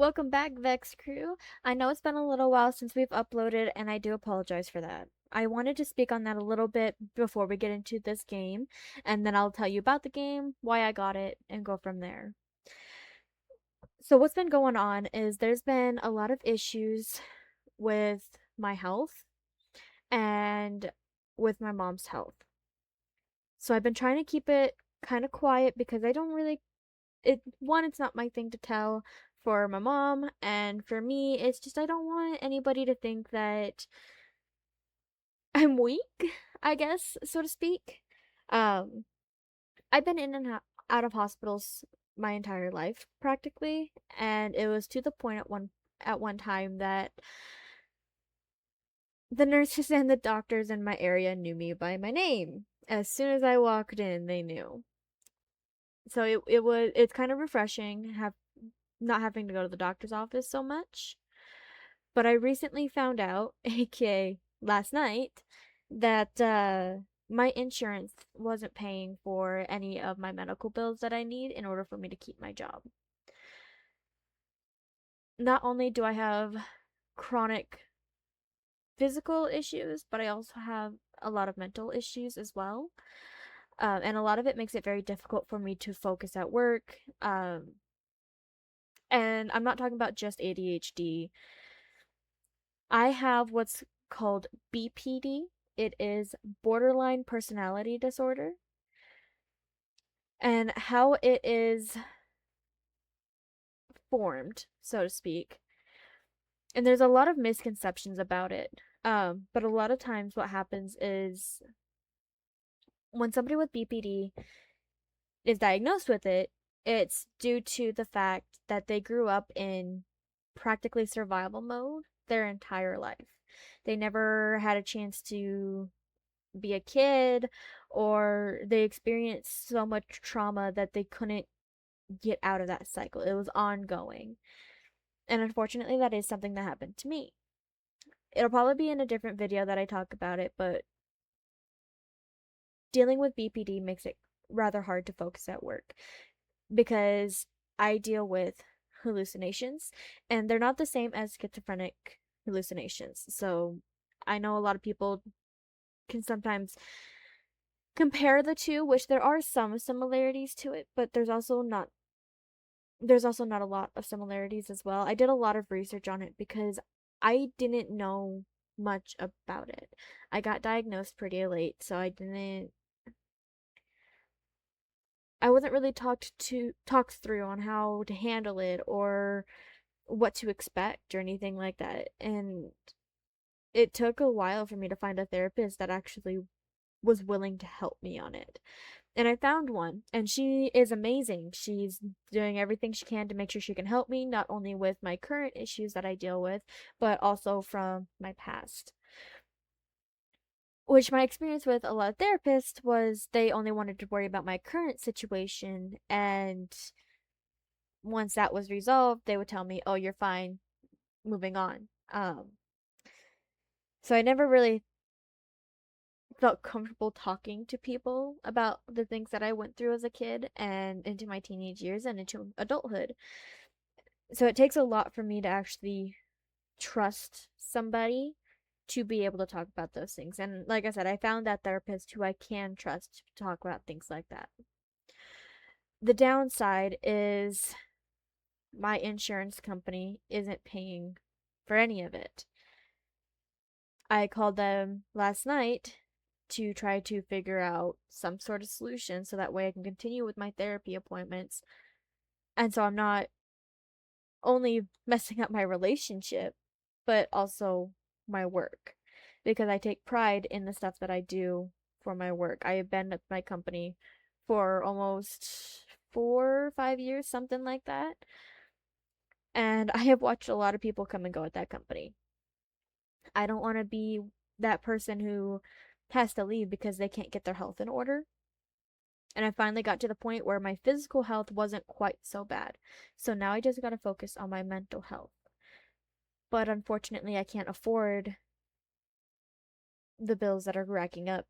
Welcome back, Vex Crew. I know it's been a little while since we've uploaded, and I do apologize for that. I wanted to speak on that a little bit before we get into this game, and then I'll tell you about the game, why I got it, and go from there. So, what's been going on is there's been a lot of issues with my health and with my mom's health. So, I've been trying to keep it kind of quiet because I don't really it's not my thing to tell for my mom, and for me it's just I don't want anybody to think that I'm weak, I guess, so to speak. um I've been in and out of hospitals my entire life practically, and it was to the point at one time that the nurses and the doctors in my area knew me by my name. As soon as I walked in, they knew. So it's kind of refreshing have not having to go to the doctor's office so much. But I recently found out, aka last night, that my insurance wasn't paying for any of my medical bills that I need in order for me to keep my job. Not only do I have chronic physical issues, but I also have a lot of mental issues as well. And a lot of it makes it very difficult for me to focus at work. And I'm not talking about just ADHD. I have what's called BPD. It is borderline personality disorder. And how it is formed, so to speak. And there's a lot of misconceptions about it. But a lot of times what happens is when somebody with BPD is diagnosed with it, it's due to the fact that they grew up in practically survival mode their entire life. They never had a chance to be a kid, or they experienced so much trauma that they couldn't get out of that cycle. It was ongoing. And unfortunately, that is something that happened to me. It'll probably be in a different video that I talk about it, but dealing with BPD makes it rather hard to focus at work because I deal with hallucinations, and they're not the same as schizophrenic hallucinations. So I know a lot of people can sometimes compare the two, which there are some similarities to it, but there's also not a lot of similarities as well. I did a lot of research on it because I didn't know much about it. I got diagnosed pretty late, so I wasn't really talked through on how to handle it or what to expect or anything like that. And it took a while for me to find a therapist that actually was willing to help me on it. And I found one, and she is amazing. She's doing everything she can to make sure she can help me, not only with my current issues that I deal with, but also from my past. Which my experience with a lot of therapists was they only wanted to worry about my current situation, and once that was resolved, they would tell me, "Oh, you're fine, moving on." So I never really felt comfortable talking to people about the things that I went through as a kid and into my teenage years and into adulthood. So it takes a lot for me to actually trust somebody to be able to talk about those things. And like I said, I found that therapist who I can trust to talk about things like that. The downside is my insurance company isn't paying for any of it. I called them last night to try to figure out some sort of solution so that way I can continue with my therapy appointments. And so I'm not only messing up my relationship, but also my work, because I take pride in the stuff that I do for my work. I have been at my company for almost 4 or 5 years, something like that. And I have watched a lot of people come and go at that company. I don't want to be that person who has to leave because they can't get their health in order. And I finally got to the point where my physical health wasn't quite so bad. So now I just got to focus on my mental health. But unfortunately, I can't afford the bills that are racking up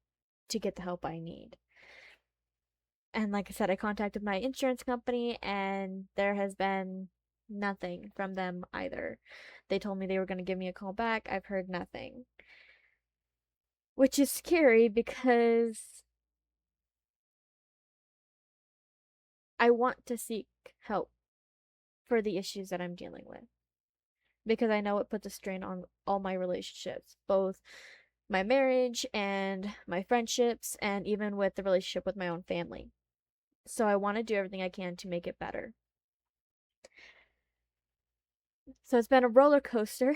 to get the help I need. And like I said, I contacted my insurance company, and there has been nothing from them either. They told me they were going to give me a call back. I've heard nothing. Which is scary because I want to seek help for the issues that I'm dealing with. Because I know it puts a strain on all my relationships, both my marriage and my friendships, and even with the relationship with my own family. So I want to do everything I can to make it better. So it's been a roller coaster.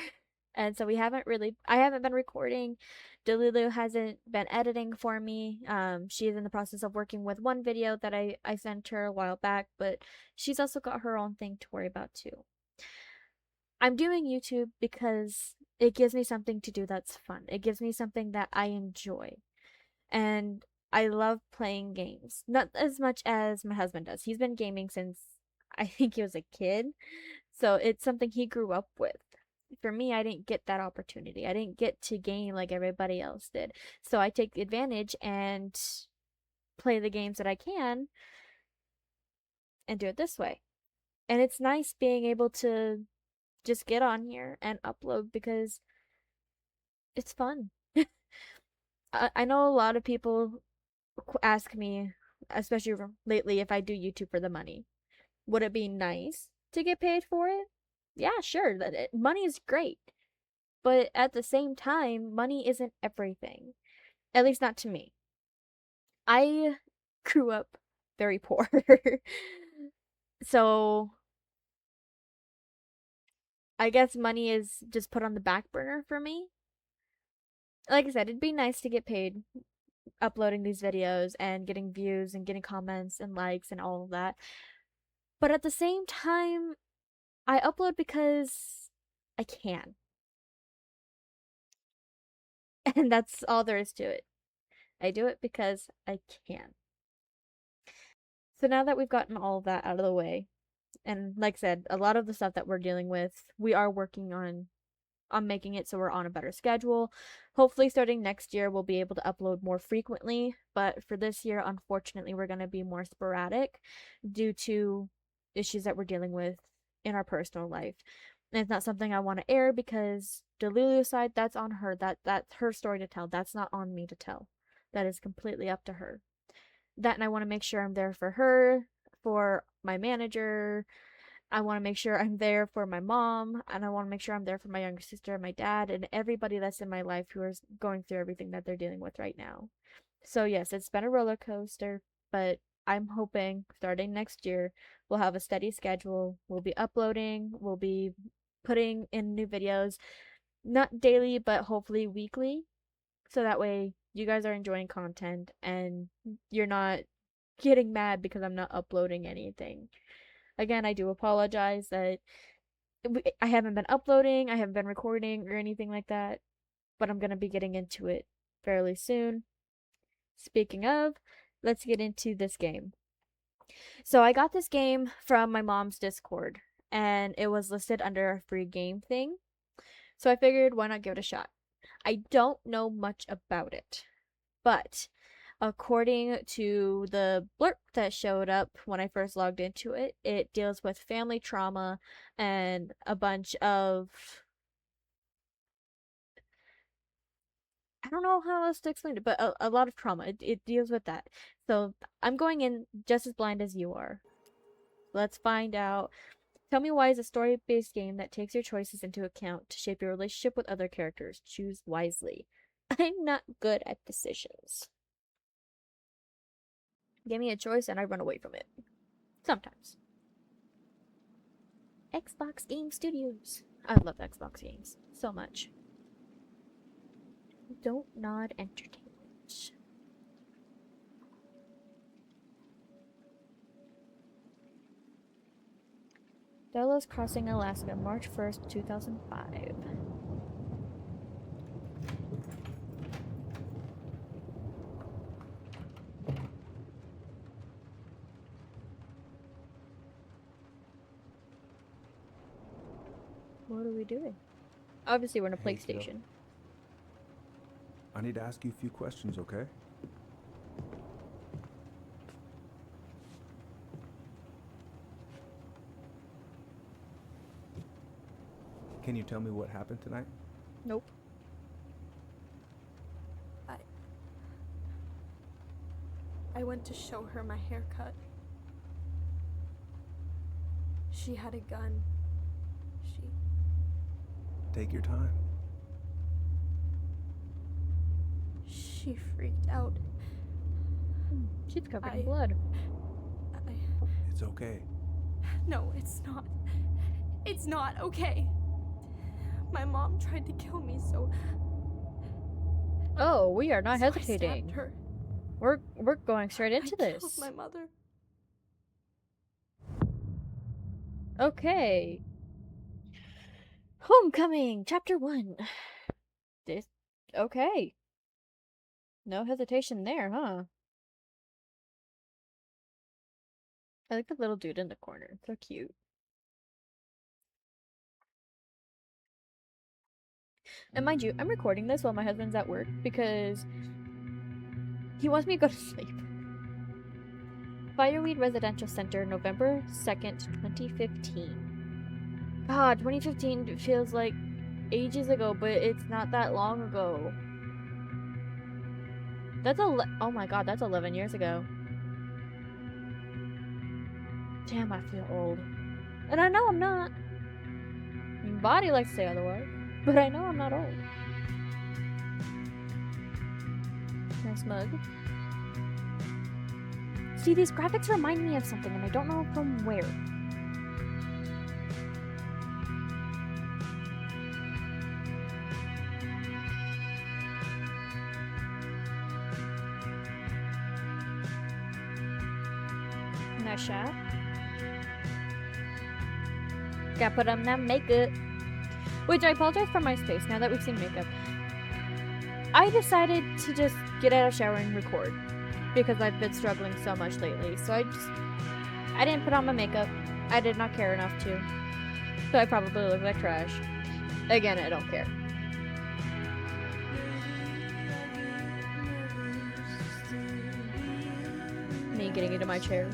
And so I haven't been recording. Delulu hasn't been editing for me. She's in the process of working with one video that I sent her a while back, but she's also got her own thing to worry about too. I'm doing YouTube because it gives me something to do that's fun. It gives me something that I enjoy. And I love playing games. Not as much as my husband does. He's been gaming since I think he was a kid. So it's something he grew up with. For me, I didn't get that opportunity. I didn't get to game like everybody else did. So I take advantage and play the games that I can and do it this way. And it's nice being able to just get on here and upload because it's fun. I know a lot of people ask me, especially lately, if I do YouTube for the money. Would it be nice to get paid for it? Yeah, sure. Money is great. But at the same time, money isn't everything. At least not to me. I grew up very poor. So I guess money is just put on the back burner for me. Like I said, it'd be nice to get paid uploading these videos and getting views and getting comments and likes and all of that. But at the same time, I upload because I can. And that's all there is to it. I do it because I can. So now that we've gotten all of that out of the way, and like I said, a lot of the stuff that we're dealing with, we are working on making it so we're on a better schedule. Hopefully starting next year we'll be able to upload more frequently, but for this year unfortunately we're going to be more sporadic due to issues that we're dealing with in our personal life. And it's not something I want to air because Delulu's side, that's on her. That's her story to tell. That's not on me to tell. That is completely up to her. That, and I want to make sure I'm there for her, for my manager. I want to make sure I'm there for my mom, and I want to make sure I'm there for my younger sister and my dad and everybody that's in my life who is going through everything that they're dealing with right now. So yes, it's been a roller coaster, but I'm hoping starting next year we'll have a steady schedule. We'll be uploading, we'll be putting in new videos, not daily, but hopefully weekly. So that way you guys are enjoying content and you're not getting mad because I'm not uploading anything. Again, I do apologize that I haven't been uploading, I haven't been recording or anything like that, but I'm going to be getting into it fairly soon. Speaking of, let's get into this game. So I got this game from my mom's Discord, and it was listed under a free game thing. So I figured, why not give it a shot? I don't know much about it, but according to the blurb that showed up when I first logged into it, it deals with family trauma and a bunch of, I don't know how else to explain it, but a lot of trauma. It deals with that. So I'm going in just as blind as you are. Let's find out. Tell me why is a story-based game that takes your choices into account to shape your relationship with other characters. Choose wisely. I'm not good at decisions. Give me a choice and I run away from it. Sometimes. Xbox Game Studios. I love Xbox games so much. Don't Nod Entertainment. Delos Crossing, Alaska, March 1st, 2005. What are we doing? Obviously, we're in a Hey, PlayStation. kiddo. I need to ask you a few questions, okay? Can you tell me what happened tonight? Nope. I went to show her my haircut. She had a gun. Take your time. She freaked out. She's covered in blood. It's okay. No, it's not. It's not okay. My mom tried to kill me, so... Oh, we are not so hesitating. I stabbed her. We're going straight into I killed this. my mother. Okay. Homecoming, Chapter 1. Okay. No hesitation there, huh? I like the little dude in the corner. So cute. And mind you, I'm recording this while my husband's at work because he wants me to go to sleep. Fireweed Residential Center, November 2nd, 2015. God, 2015 feels like ages ago, but it's not that long ago. That's oh my god, that's 11 years ago. Damn, I feel old. And I know I'm not. My body likes to say otherwise, but I know I'm not old. Nice mug. See, these graphics remind me of something, and I don't know from where. Nice shot. Gotta put on that makeup. Which I apologize for my space now that we've seen makeup. I decided to just get out of the shower and record because I've been struggling so much lately. So I didn't put on my makeup. I did not care enough to. So I probably look like trash. Again, I don't care. Me getting into my chair.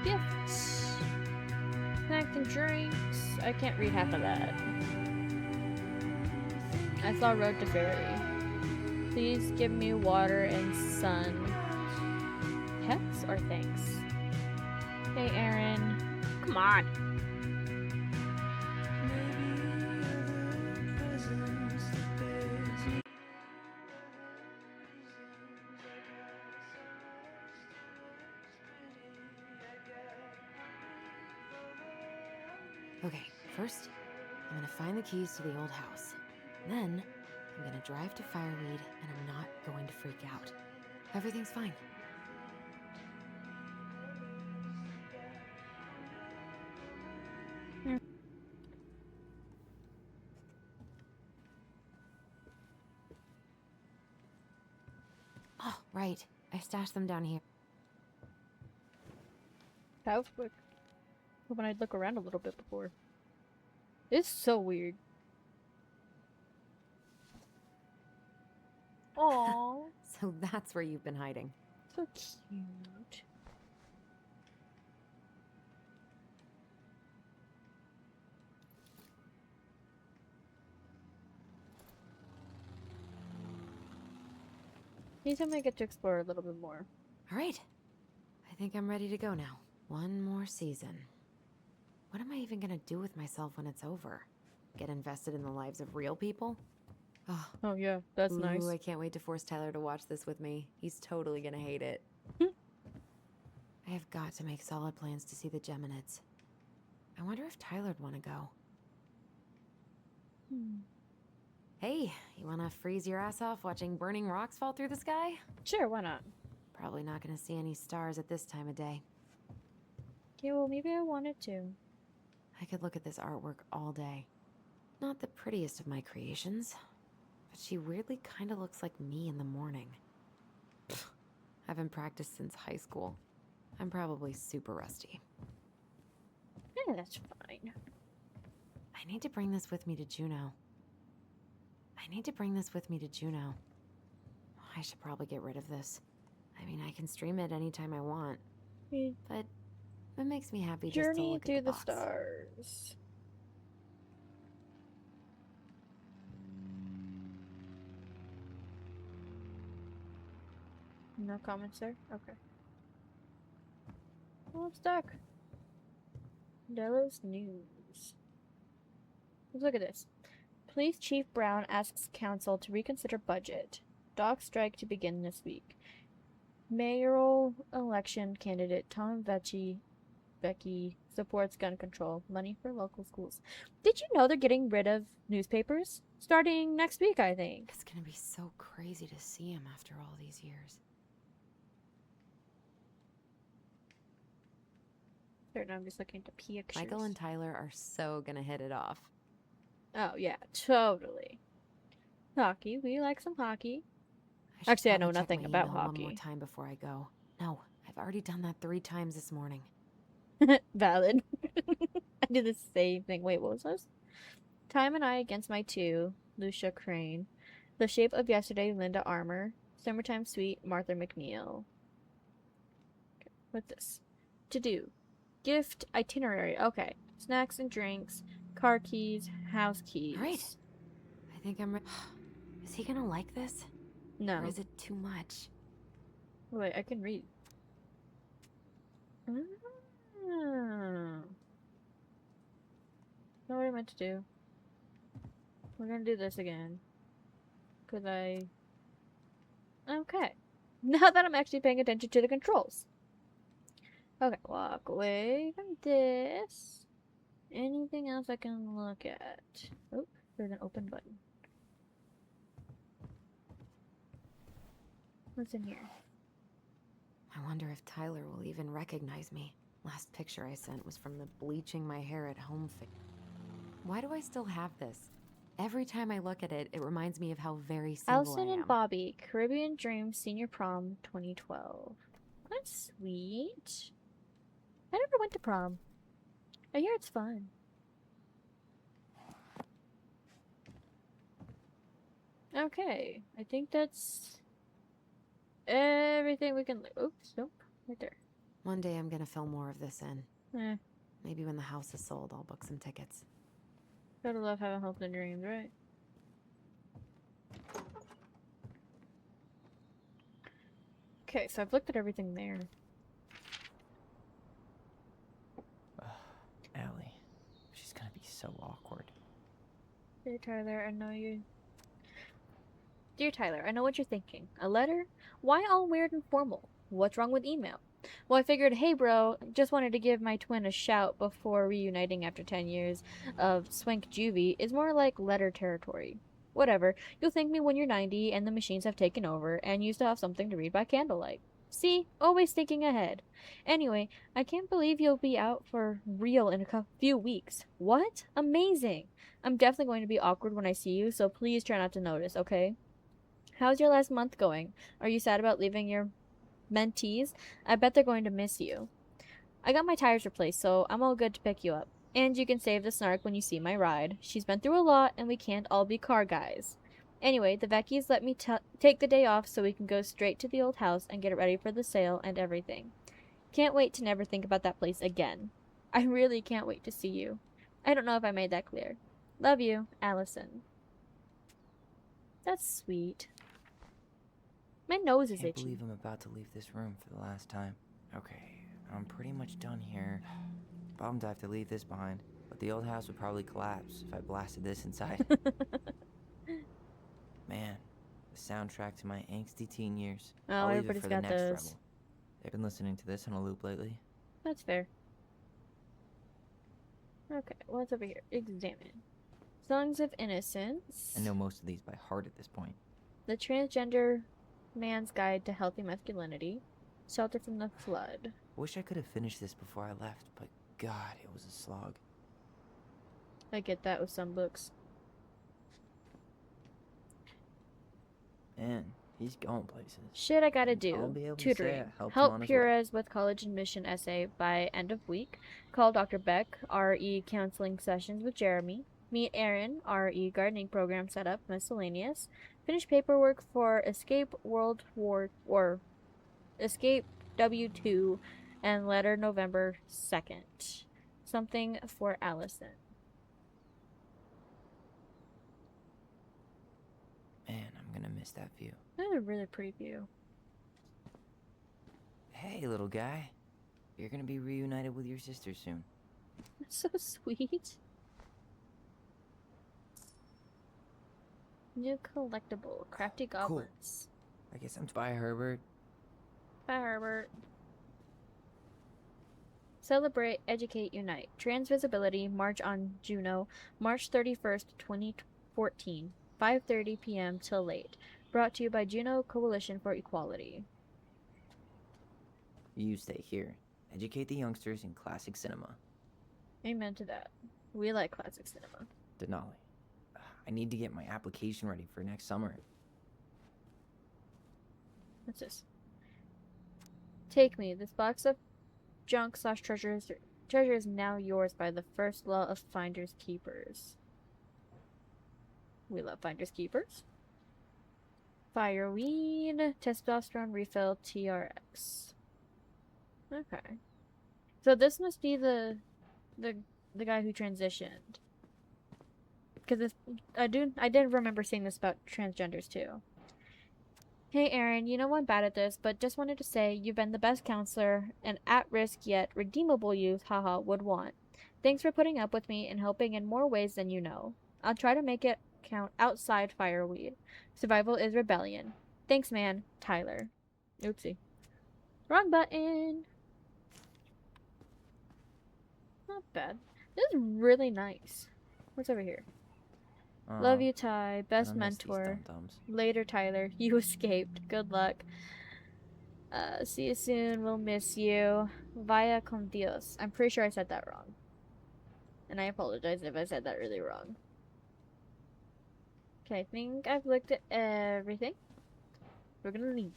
Gifts. Snacks and drinks. I can't read half of that. I saw Road to Fairy. Please give me water and sun. Pets or thanks? Hey, Aaron. Come on. Okay, first, I'm gonna find the keys to the old house. Then, I'm gonna drive to Fireweed, and I'm not going to freak out. Everything's fine. Oh, right. I stashed them down here. That was quick. When I'd look around a little bit before. It's so weird. Aww. So that's where you've been hiding. So cute. Anytime I get to explore a little bit more. All right. I think I'm ready to go now. One more season. What am I even gonna do with myself when it's over? Get invested in the lives of real people? Oh yeah, that's Ooh, nice. I can't wait to force Tyler to watch this with me. He's totally gonna hate it. I have got to make solid plans to see the Geminids. I wonder if Tyler'd want to go. Hey, you wanna freeze your ass off watching burning rocks fall through the sky? Sure, why not? Probably not gonna see any stars at this time of day. Okay, well maybe I wanted to. I could look at this artwork all day. Not the prettiest of my creations. but she weirdly kind of looks like me in the morning. Pfft, haven't practiced since high school. I'm probably super rusty. Yeah, that's fine. I need to bring this with me to Juneau. I should probably get rid of this. I mean, I can stream it anytime I want, but it makes me happy just to Journey look through at the the box. stars. No comments there? Okay. Well, it's dark. Delos News. Let's look at this. Police Chief Brown asks council to reconsider budget. Dock strike to begin this week. Mayoral election candidate Tom Becky supports gun control. Money for local schools. Did you know they're getting rid of newspapers? Starting next week, I think. It's gonna be so crazy to see him after all these years. Certain, I'm just looking at the pictures. Michael and Tyler are so gonna hit it off. Oh, yeah, totally. Hockey. We like some hockey. should Actually, I probably know check nothing my about email One more hockey. time before I go. No, I've already done that 3 times this morning. Valid. I did the same thing. Wait, what was this? Time and I against my 2, Lucia Crane. The Shape of Yesterday, Linda Armour. Summertime Sweet, Martha McNeil. Okay, what's this? To do. Gift itinerary. Okay. Snacks and drinks, car keys, house keys. All right. I think I'm ready. Is he gonna like this? No. Or is it too much? Wait, I can read. Ah. What am I meant to do? We're gonna do this again. Okay. Now that I'm actually paying attention to the controls. Okay, walk away from this. Anything else I can look at? Oh, there's an open button. What's in here? I wonder if Tyler will even recognize me. Last picture I sent was from the bleaching my hair at home phase. Why do I still have this? Every time I look at it, it reminds me of how very single Alyson I and am. Bobby, Caribbean Dreams Senior Prom 2012. That's sweet. I never went to prom. I hear it's fun. Okay, I think that's everything we can. Oops, nope, right there. One day I'm gonna fill more of this in. Eh, Maybe when the house is sold, I'll book some tickets. gotta love having hope and dreams, right? Okay, so I've looked at everything there. Allie. She's gonna be so awkward. Dear Tyler, I know you. Dear Tyler, I know what you're thinking. A letter? Why all weird and formal? What's wrong with email? Well, I figured, hey bro, just wanted to give my twin a shout before reuniting after 10 years of swank juvie is more like letter territory. Whatever, you'll thank me when you're 90 and the machines have taken over and you still have something to read by candlelight. See, always thinking ahead. Anyway, I can't believe you'll be out for real in a few weeks. What? Amazing! I'm definitely going to be awkward when I see you, so please try not to notice, okay? How's your last month going? Are you sad about leaving your mentees? I bet they're going to miss you. I got my tires replaced, so I'm all good to pick you up. And you can save the snark when you see my ride. She's been through a lot, and we can't all be car guys. Anyway, the Vecchies let me take the day off so we can go straight to the old house and get it ready for the sale and everything. Can't wait to never think about that place again. I really can't wait to see you. I don't know if I made that clear. Love you, Alyson. That's sweet. My nose is Can't itchy. believe I'm about to leave this room for the last time. Okay, I'm pretty much done here. Bummed I have to leave this behind, but the old house would probably collapse if I blasted this inside. Man, the soundtrack to my angsty teen years. Oh, I'll leave it everybody's for the got next those. rebel. They've been listening to this on a loop lately. That's fair. Okay, what's over here? Examine. Songs of Innocence. I know most of these by heart at this point. The Transgender Man's Guide to Healthy Masculinity. Shelter from the Flood. Wish I could have finished this before I left, but God, it was a slog. I get that with some books. Man, he's going places. Shit I gotta And do. I'll be able to say Tutoring. I helped him Help on his way. Purez with college admission essay by end of week. Call Dr. Beck. RE counseling sessions with Jeremy. Meet Aaron. RE gardening program setup. Miscellaneous. Finish paperwork for Escape World War or Escape W2 and letter November 2nd. Something for Alyson. Man, I'm gonna miss that view. That's a really pretty view. Hey, little guy. You're gonna be reunited with your sister soon. That's so sweet. New collectible. Crafty Goblins. I guess I'm Bye, Herbert. Bye, Herbert. Celebrate, Educate, Unite. Trans Visibility, March on Juno, March 31st, 2014, 5:30 p.m. till late. Brought to you by Juno Coalition for Equality. You stay here. Educate the youngsters in classic cinema. Amen to that. We like classic cinema. Denali. I need to get my application ready for next summer. What's this? Take me. This box of junk / treasure is now yours by the first law of Finders Keepers. We love Finders Keepers. Fireweed, testosterone refill, TRX. Okay. So this must be the guy who transitioned. Because I did remember seeing this about transgenders too. Hey Aaron, you know I'm bad at this, but just wanted to say you've been the best counselor an at-risk yet redeemable youth, haha, would want. Thanks for putting up with me and helping in more ways than you know. I'll try to make it count outside Fireweed. Survival is rebellion. Thanks, man. Tyler. Oopsie. Wrong button. Not bad. This is really nice. What's over here? Love you, Ty. Best mentor. Later, Tyler. You escaped. Good luck. See you soon. We'll miss you. Vaya con Dios. I'm pretty sure I said that wrong. And I apologize if I said that really wrong. Okay, I think I've looked at everything. We're gonna leave.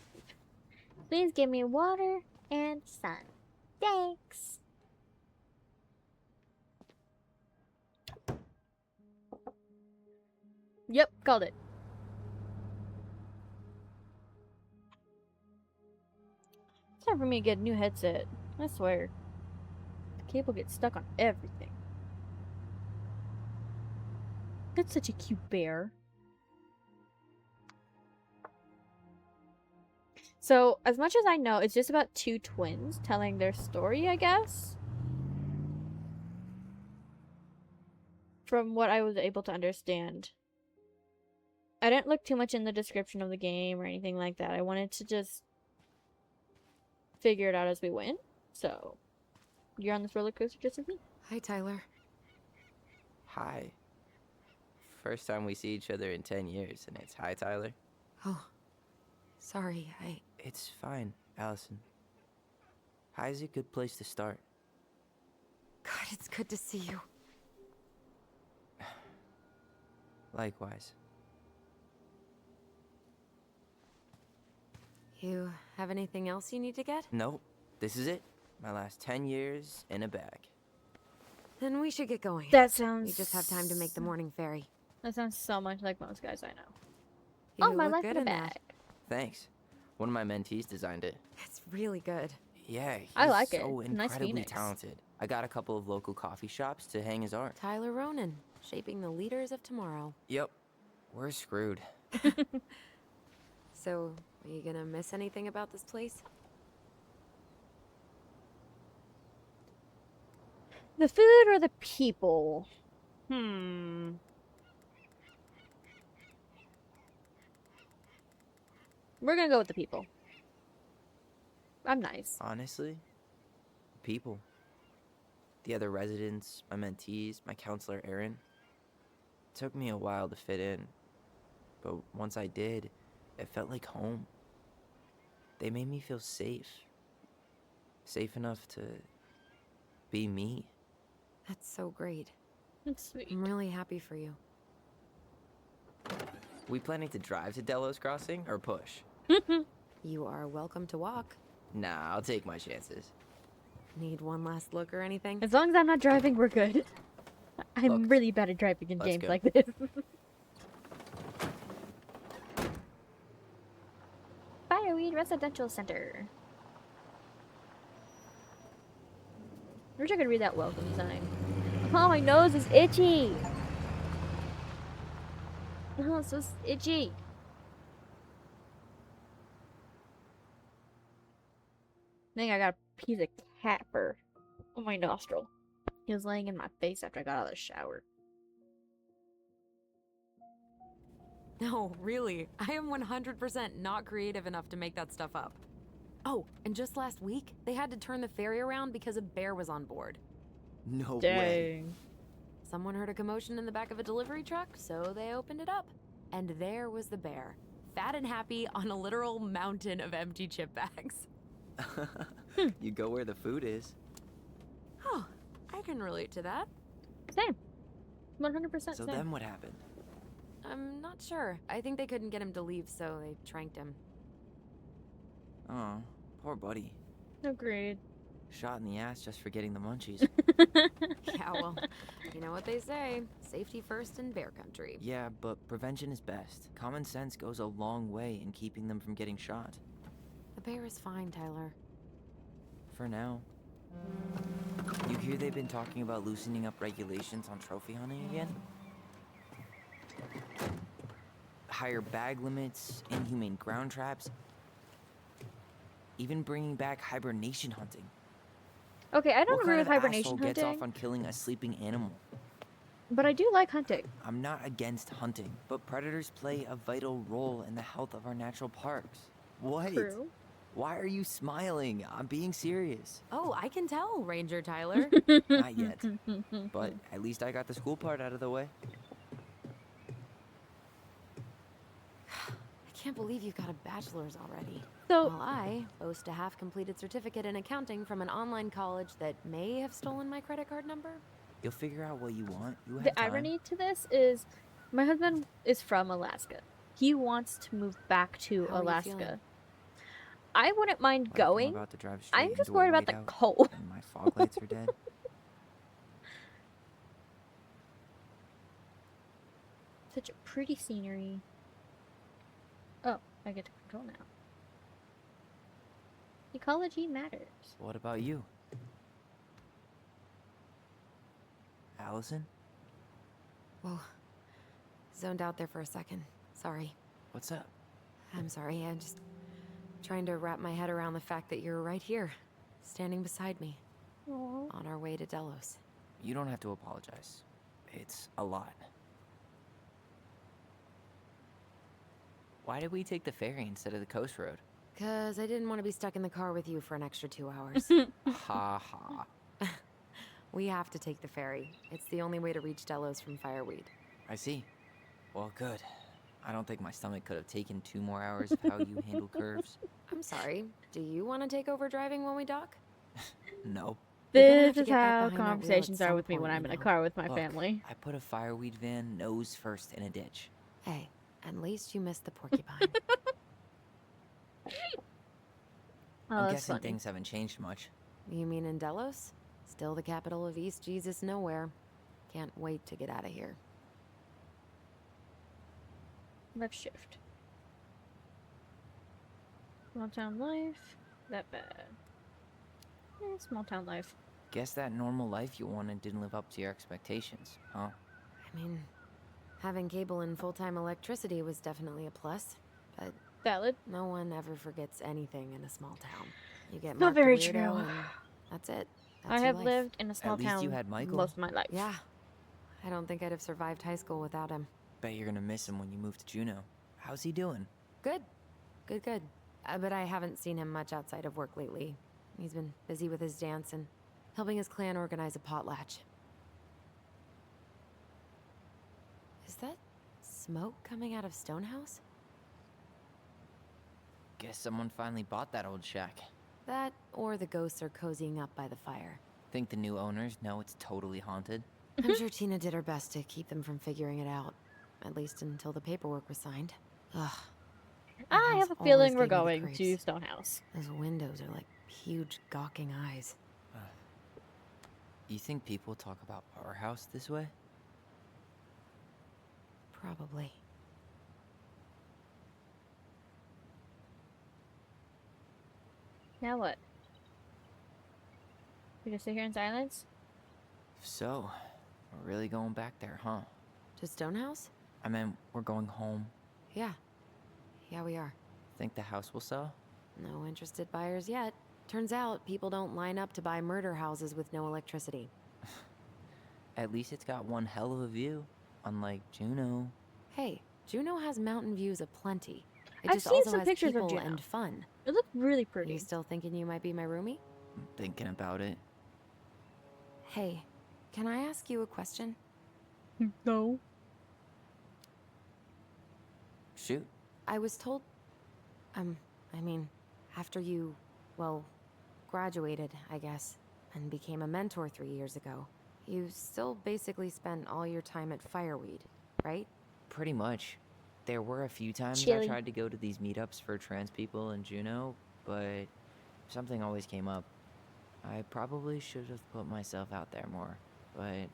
Please give me water and sun. Thanks. Yep, called it. It's time for me to get a new headset. I swear. The cable gets stuck on everything. That's such a cute bear. So, as much as I know, it's just about two twins telling their story, I guess. From what I was able to understand. I didn't look too much in the description of the game or anything like that. I wanted to just figure it out as we went. So, you're on this roller coaster just with me. Hi, Tyler. Hi. First time we see each other in 10 years, and it's hi, Tyler. Oh, sorry, It's fine, Alyson. Hi is a good place to start. God, it's good to see you. Likewise. You have anything else you need to get? Nope. This is it. My last 10 years in a bag. Then we should get going. That sounds... We just have time to make the morning ferry. That sounds so much like most guys I know. You Oh, my look life good in a in that. bag. Thanks. One of my mentees designed it. It's really good. Yeah, he's I like it. so Nice incredibly Phoenix. talented. I got a couple of local coffee shops to hang his art. Tyler Ronan, shaping the leaders of tomorrow. Yep. We're screwed. So, are you gonna miss anything about this place? The food or the people? We're gonna go with the people. I'm nice. Honestly, people. The other residents, my mentees, my counselor Aaron. It took me a while to fit in, but once I did, it felt like home. They made me feel safe. Safe enough to be me. That's so great. That's sweet. I'm really happy for you. We planning to drive to Delos Crossing or push? You are welcome to walk. Nah, I'll take my chances. Need one last look or anything? As long as I'm not driving, we're good. I'm Look, really bad at driving in let's games go. like this. Fireweed Residential Center. I wish I could read that welcome sign. Oh, my nose is itchy. Oh, it's so itchy. I think I got a piece of cat fur on my nostril. He was laying in my face after I got out of the shower. No, really. I am 100% not creative enough to make that stuff up. Oh, and just last week, they had to turn the ferry around because a bear was on board. No way. Dang. Someone heard a commotion in the back of a delivery truck, so they opened it up. And there was the bear, fat and happy on a literal mountain of empty chip bags. You go where the food is. Oh, I can relate to that. Same. 100% So same. then what happened? I'm not sure. I think they couldn't get him to leave, so they tranked him. Oh, poor buddy. Agreed. Shot in the ass just for getting the munchies. Yeah, well, you know what they say. Safety first in bear country. Yeah, but prevention is best. Common sense goes a long way in keeping them from getting shot. The bear is fine, Tyler. For now. You hear they've been talking about loosening up regulations on trophy hunting again? Higher bag limits, inhumane ground traps, even bringing back hibernation hunting. Okay, I don't What agree kind with of hibernation asshole gets off hunting, on killing a sleeping animal? but I do like hunting. I'm not against hunting, but predators play a vital role in the health of our natural parks. What? True. Why are you smiling? I'm being serious. Oh, I can tell, Ranger Tyler. Not yet. But at least I got the school part out of the way. I can't believe you've got a bachelor's already. So, While I boast a half-completed certificate in accounting from an online college that may have stolen my credit card number. You'll figure out what you want. You have the time. irony to this is my husband is from Alaska. He wants to move back to How are you Alaska. feeling? I wouldn't mind Like, I'm going. about to drive straight I'm just into a worried about the whiteout cold. And my fog lights are dead. Such a pretty scenery. Oh, I get to control now. Ecology matters. What about you? Alyson? Whoa. Zoned out there for a second. Sorry. What's up? I'm sorry. I'm just trying to wrap my head around the fact that you're right here, standing beside me, Aww. on our way to Delos. You don't have to apologize. It's a lot. Why did we take the ferry instead of the coast road? 'Cause I didn't want to be stuck in the car with you for an extra 2 hours. Ha ha. We have to take the ferry. It's the only way to reach Delos from Fireweed. I see. Well, good. I don't think my stomach could have taken 2 more hours of how you handle curves. I'm sorry. Do you want to take over driving when we dock? No. You're gonna have This to is get back how behind that wheel at conversations are some with me when point, I'm in you a know. car with my Look, family. I put a fireweed van nose first in a ditch. Hey, at least you missed the porcupine. Oh, I'm that's guessing funny. things haven't changed much. You mean in Delos? Still the capital of East Jesus Nowhere. Can't wait to get out of here. Left shift. Small town life. That bad. Small town life. Guess that normal life you wanted didn't live up to your expectations, huh? I mean, having cable and full-time electricity was definitely a plus, but Valid. no one ever forgets anything in a small town. You get Still marked a very weirdo true. and that's it. That's I your have life. lived in a small least town you had Michael. most of my life. Yeah. I don't think I'd have survived high school without him. Bet you're gonna miss him when you move to Juneau. How's he doing? Good. Good. But I haven't seen him much outside of work lately. He's been busy with his dance and helping his clan organize a potlatch. Is that smoke coming out of Stonehouse? Guess someone finally bought that old shack. That, or the ghosts are cozying up by the fire. Think the new owners know it's totally haunted? I'm sure Tina did her best to keep them from figuring it out. At least until the paperwork was signed. Ugh. I house have a always feeling we're gave me the going creeps. to Stonehouse. Those windows are like huge gawking eyes. You think people talk about our house this way? Probably. Now what? We just sit here in silence? So, we're really going back there, huh? To Stonehouse? I mean, we're going home. Yeah. Yeah, we are. Think the house will sell? No interested buyers yet. Turns out people don't line up to buy murder houses with no electricity. At least it's got one hell of a view, unlike Juneau. Hey, Juneau has mountain views aplenty. It I've just seen also some has pictures of people Juneau. and fun. It looked really pretty. You still thinking you might be my roomie? I'm thinking about it. Hey, can I ask you a question? No. Shoot. I was told... I mean, after you, well, graduated, I guess, and became a mentor 3 years ago, you still basically spent all your time at Fireweed, right? Pretty much. There were a few times I Chilly. tried to go to these meetups for trans people in Juneau, but something always came up. I probably should have put myself out there more, but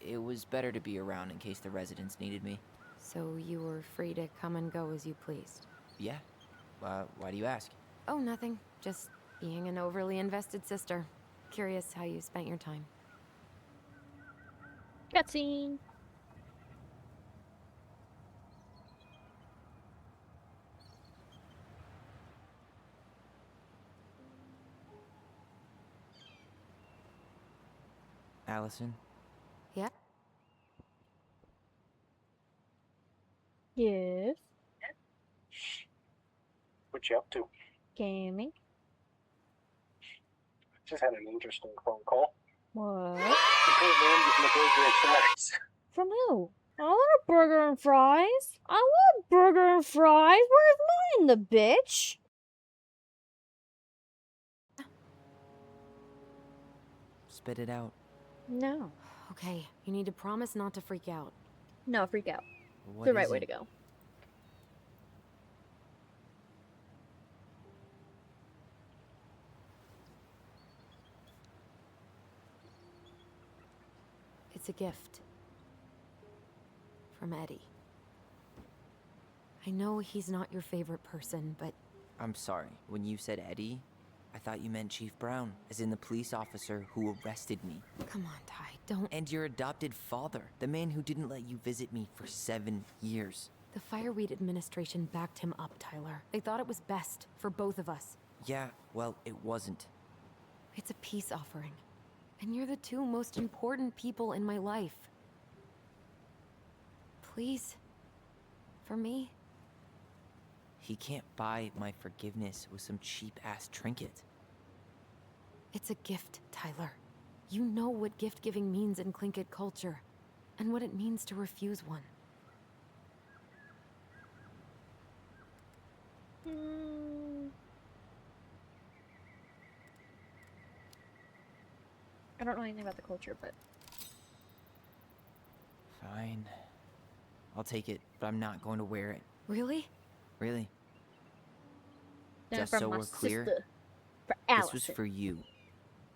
it was better to be around in case the residents needed me. So you were free to come and go as you pleased? Yeah. Why do you ask? Oh, nothing. Just being an overly invested sister. Curious how you spent your time. Cutscene. Alyson? Yeah? Yes. What you up to? Gaming. Just had an interesting phone call. What? The poor man was in the burger and fries. From who? I want a burger and fries. I want burger and fries. Where's mine, the bitch? Spit it out. No. Okay, you need to promise not to freak out. No, freak out. What The right is way it? to go. It's a gift. From Eddie. I know he's not your favorite person, but I'm sorry. When you said Eddie, I thought you meant Chief Brown, as in the police officer who arrested me. come on, Ty, don't... And your adopted father, the man who didn't let you visit me for 7 years. The Fireweed administration backed him up, Tyler. They thought it was best for both of us. Yeah, well, it wasn't. It's a peace offering. And you're the two most important people in my life. Please. For me. He can't buy my forgiveness with some cheap-ass trinket. It's a gift, Tyler. You know what gift-giving means in Tlingit culture. And what it means to refuse one. I don't know anything about the culture, but Fine. I'll take it, but I'm not going to wear it. Really? Really. then Just from so my we're clear, sister, for This was Alyson. for you,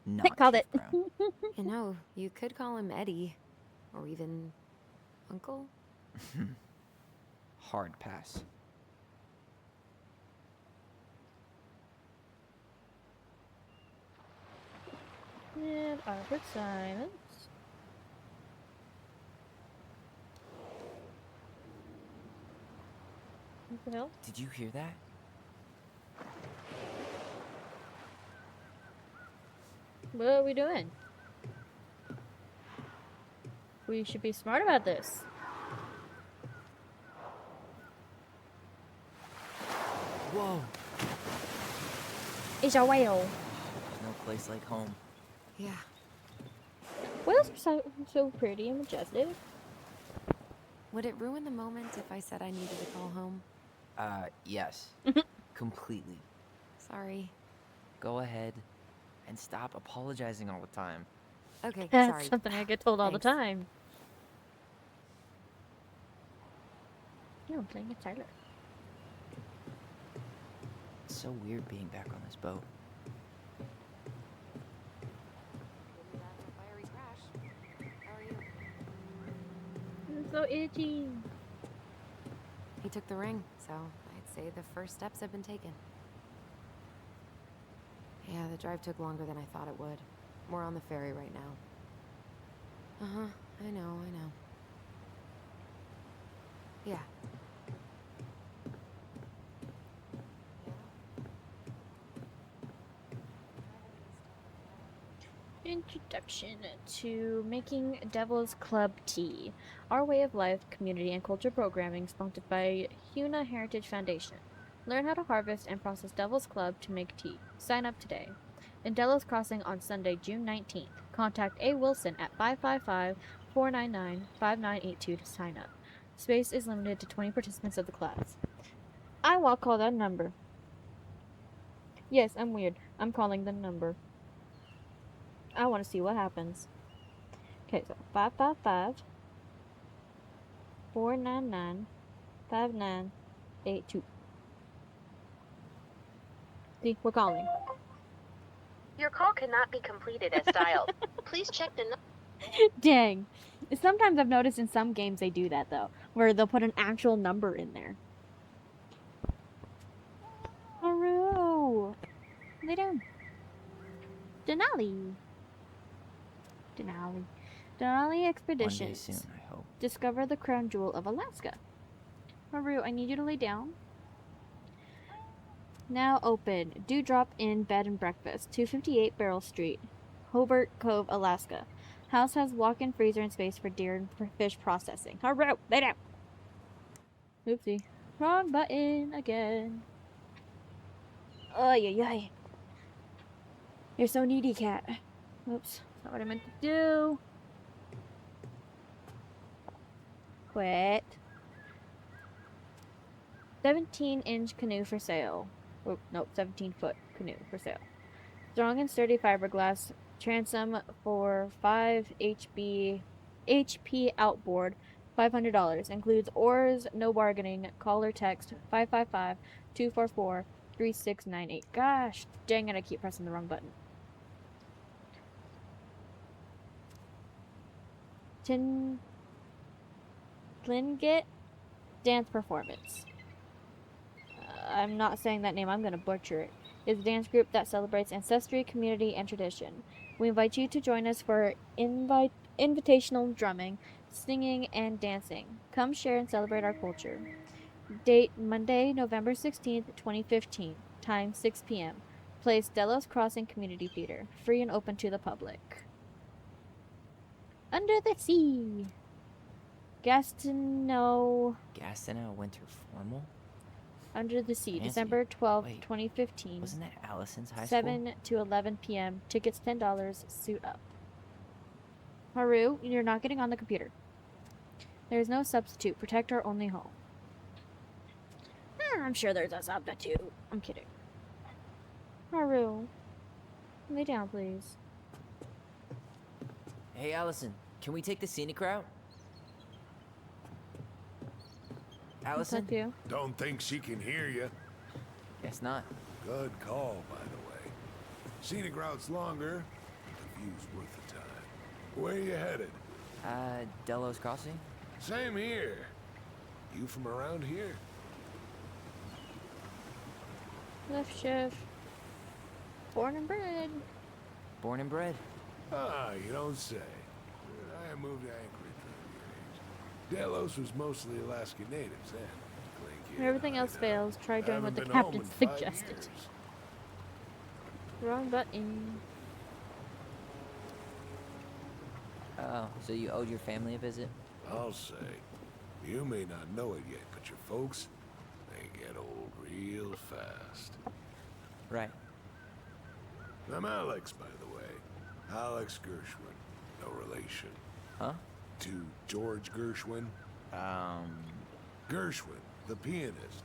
I not called Chief it. Brown. You know, you could call him Eddie. Or even... Uncle? Hard pass. And awkward silence. What the hell? Did you hear that? What are we doing? We should be smart about this. Whoa! It's a whale. There's no place like home. Yeah. Whales are so pretty and majestic. Would it ruin the moment if I said I needed to call home? Yes. Completely. Sorry. Go ahead and stop apologizing all the time. Okay, That's sorry. something I get told all the Thanks. time. Yeah, I'm playing with Tyler. It's so weird being back on this boat. Didn't die in a fiery crash. How are you? I'm so itchy. He took the ring, so I'd say the first steps have been taken. Yeah, the drive took longer than I thought it would. We're on the ferry right now. Uh-huh, I know. Yeah. Introduction to making Devil's Club tea, our way of life, community, and culture programming sponsored by Huna Heritage Foundation. Learn how to harvest and process Devil's Club to make tea. Sign up today. In Delos Crossing on Sunday, June 19th. Contact A. Wilson at 555-499-5982 to sign up. Space is limited to 20 participants of the class. I will call that number. Yes, I'm weird. I'm calling the number. I want to see what happens. Okay, so 555-499-5982. See, we're calling. Your call cannot be completed as dialed. Please check the Dang. Sometimes I've noticed in some games they do that, though, where they'll put an actual number in there. Haru! Lay down. Denali. Denali One day Expeditions. soon, I hope. Discover the crown jewel of Alaska. Haru, I need you to lay down. Now open. Dewdrop Inn Bed and Breakfast, 258 Beryl Street, Hobart Cove, Alaska. House has walk-in freezer and space for deer and for fish processing. Haru, lay down. Oopsie. Wrong button again. Ay. You're so needy, cat. Oops. Not what I meant to do. Quit. 17-inch canoe for sale. Oh, nope, 17-foot canoe for sale. Strong and sturdy fiberglass transom for 5 HP outboard, $500. Includes oars, no bargaining. Call or text 555-244-3698. Gosh, dang it, I keep pressing the wrong button. Tlingit dance performance. I'm not saying that name, I'm gonna butcher it. Is a dance group that celebrates ancestry, community, and tradition. We invite you to join us for invitational drumming, singing, and dancing. Come share and celebrate our culture. Date Monday, November 16th, 2015. Time 6 p.m. Place Delos Crossing Community Theater. Free and open to the public. Under the Sea. Gastineau. Gastineau Winter Formal? Under the Sea, Fancy. December 12th, Wait, 2015. Wasn't that Allison's high school? 7 to 11 p.m. Tickets $10. Suit up. Haru, you're not getting on the computer. There is no substitute. Protect our only home. I'm sure there's a substitute. I'm kidding. Haru, lay down, please. Hey, Alyson, can we take the scenic route? What's Alyson? up, you? Don't think she can hear you. Guess not. Good call, by the way. Scenic route's longer, but the view's worth the time. Where you headed? Delos Crossing? Same here. You from around here? Left shift. Born and bred. Born and bred. Ah, you don't say. I moved to Anchorage at your age. Delos was mostly Alaskan natives then. When everything else fails, try doing what the Haven't been home captain in 5 suggested. years. Wrong button. Oh, so you owed your family a visit? I'll say. You may not know it yet, but your folks, they get old real fast. Right. I'm Alex, by the way. Alex Gershwin. No relation. Huh? To George Gershwin. Gershwin, the pianist.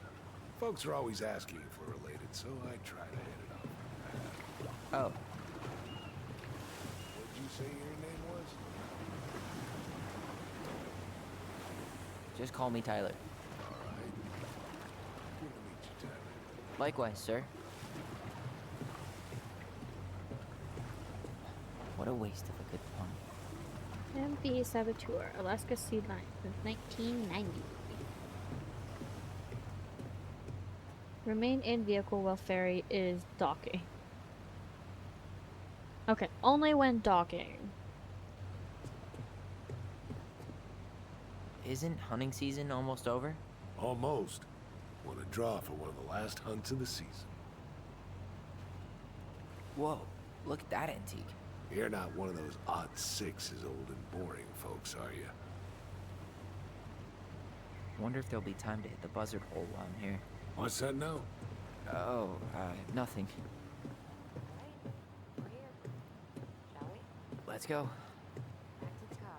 Folks are always asking if we're related, so I try to hit it off. Oh. What did you say your name was? Just call me Tyler. All right. Likewise, sir. What a waste of a good pun. MV Saboteur, Alaska Sea Line since 1990. Remain in vehicle while ferry is docking. Okay, only when docking. Isn't hunting season almost over? Almost. Want to draw for one of the last hunts of the season. Whoa, look at that antique. You're not one of those odd sixes, old and boring folks, are you? Wonder if there'll be time to hit the buzzard hole while I'm here. What's that now? Oh, nothing. We're here. Shall we? Let's go. Back to the car,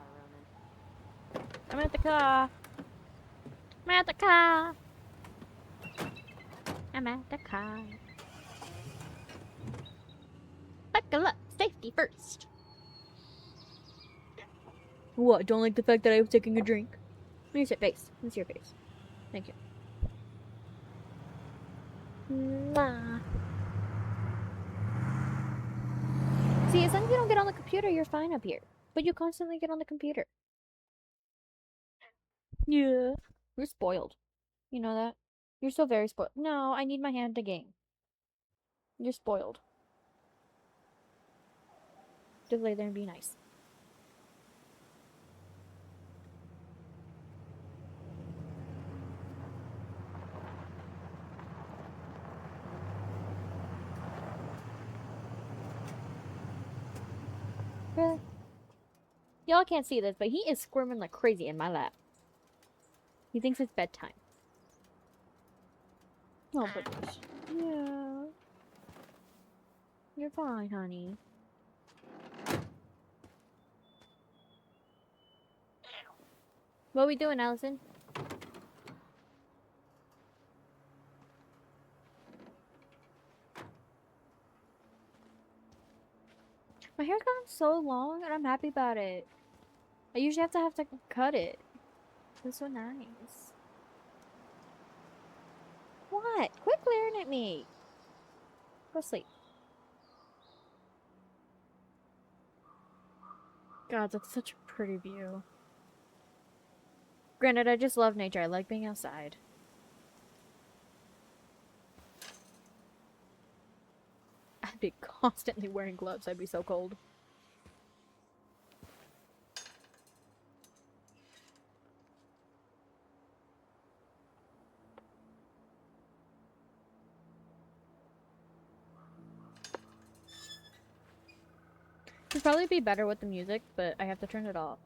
Ronan. I'm at the car. I'm at the car. I'm at the car. Buckle up. Safety first. What? Don't like the fact that I was taking a drink? Where's your face? Where's your face? Thank you. Mwah. See, as long as you don't get on the computer, you're fine up here. But you constantly get on the computer. Yeah. You're spoiled. You know that? You're so very spoiled. No, I need my hand to game. You're spoiled. Just lay there and be nice. Really? Y'all can't see this, but he is squirming like crazy in my lap. He thinks it's bedtime. Oh, but yeah. You're fine, honey. What are we doing, Alyson? My hair's gotten so long, and I'm happy about it. I usually have to cut it. It's so nice. What? Quit glaring at me. Go sleep. God, that's such a pretty view. Granted, I just love nature. I like being outside. I'd be constantly wearing gloves. I'd be so cold. It'd probably be better with the music, but I have to turn it off.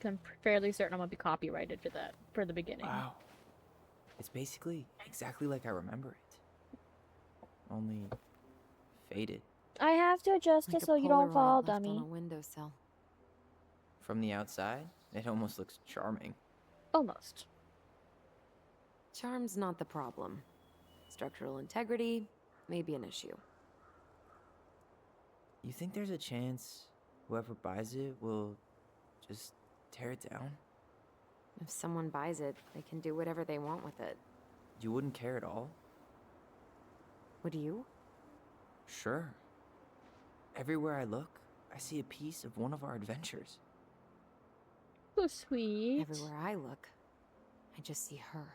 I'm fairly certain I'm gonna be copyrighted for that, for the beginning. Wow. It's basically exactly like I remember it. Only faded. I have to adjust Like it a so you don't Polaroid fall, left dummy. on a windowsill. From the outside, it almost looks charming. Almost. Charm's not the problem. Structural integrity may be an issue. You think there's a chance whoever buys it will just tear it down? If someone buys it, they can do whatever they want with it. You wouldn't care at all? Would you? Sure. Everywhere I look, I see a piece of one of our adventures. So sweet. Everywhere I look, I just see her.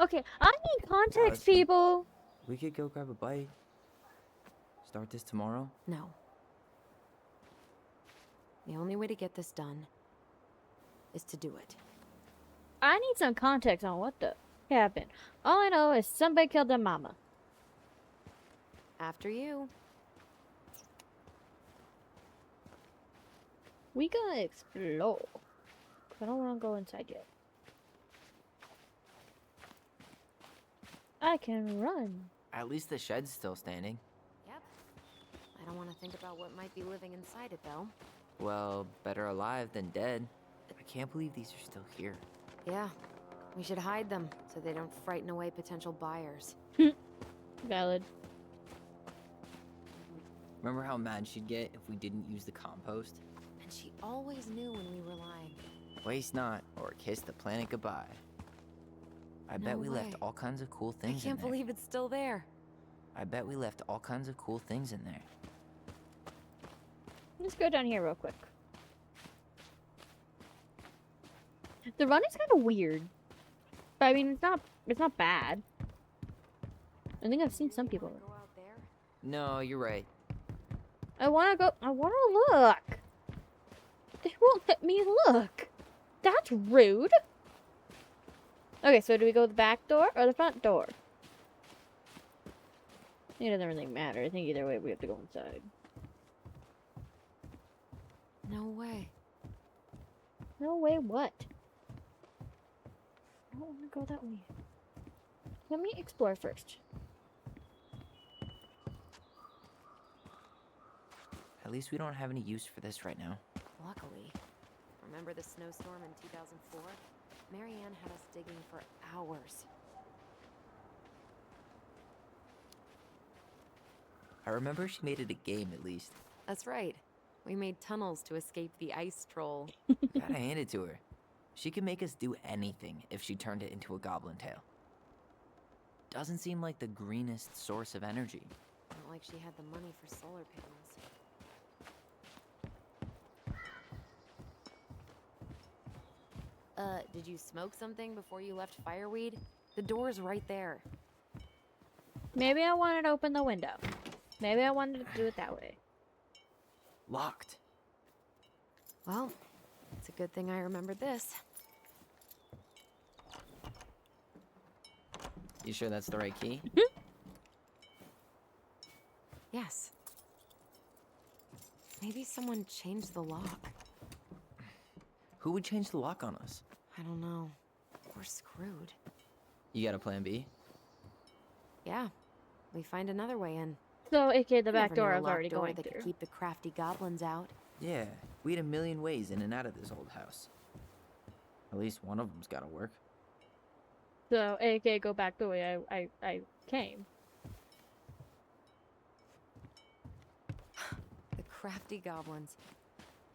Okay, I need context, Alyson. people. We could go grab a bite. Start this tomorrow? No. The only way to get this done is to do it. I need some context on what the happened. All I know is somebody killed their mama. After you. We gonna explore. I don't wanna go inside yet. I can run. At least the shed's still standing. Yep. I don't want to think about what might be living inside it, though. Well, better alive than dead. I can't believe these are still here. Yeah. We should hide them so they don't frighten away potential buyers. Valid. Remember how mad she'd get if we didn't use the compost? And she always knew when we were lying. Waste not, or kiss the planet goodbye. I No bet we left way. all kinds of cool I things in can't there. believe it's still there. I bet we left all kinds of cool things in there. Let's go down here real quick. The run is kind of weird, but I mean it's not bad. I think I've seen some people. Go out there? No, you're right. I want to look. They won't let me look. That's rude. Okay, so do we go the back door or the front door? It doesn't really matter. I think either way we have to go inside. No way. No way, what? I don't want to go that way. Let me explore first. At least we don't have any use for this right now. Luckily. Remember the snowstorm in 2004? Marianne had us digging for hours. I remember she made it a game at least. That's right. We made tunnels to escape the ice troll. Gotta hand it to her. She could make us do anything if she turned it into a goblin tail. Doesn't seem like the greenest source of energy. Not like she had the money for solar panels. Did you smoke something before you left Fireweed? The door's right there. Maybe I wanted to open the window. Maybe I wanted to do it that way. Locked. Well, it's a good thing I remembered this. You sure that's the right key? Yes. Maybe someone changed the lock. Who would change the lock on us? I don't know. We're screwed. You got a plan B? Yeah. We find another way in. So, aka the back Never door knew a I was locked already door going that could through. keep the crafty goblins out. Yeah, we had a million ways in and out of this old house. At least one of them's gotta work. So, aka go back the way I came. The crafty goblins.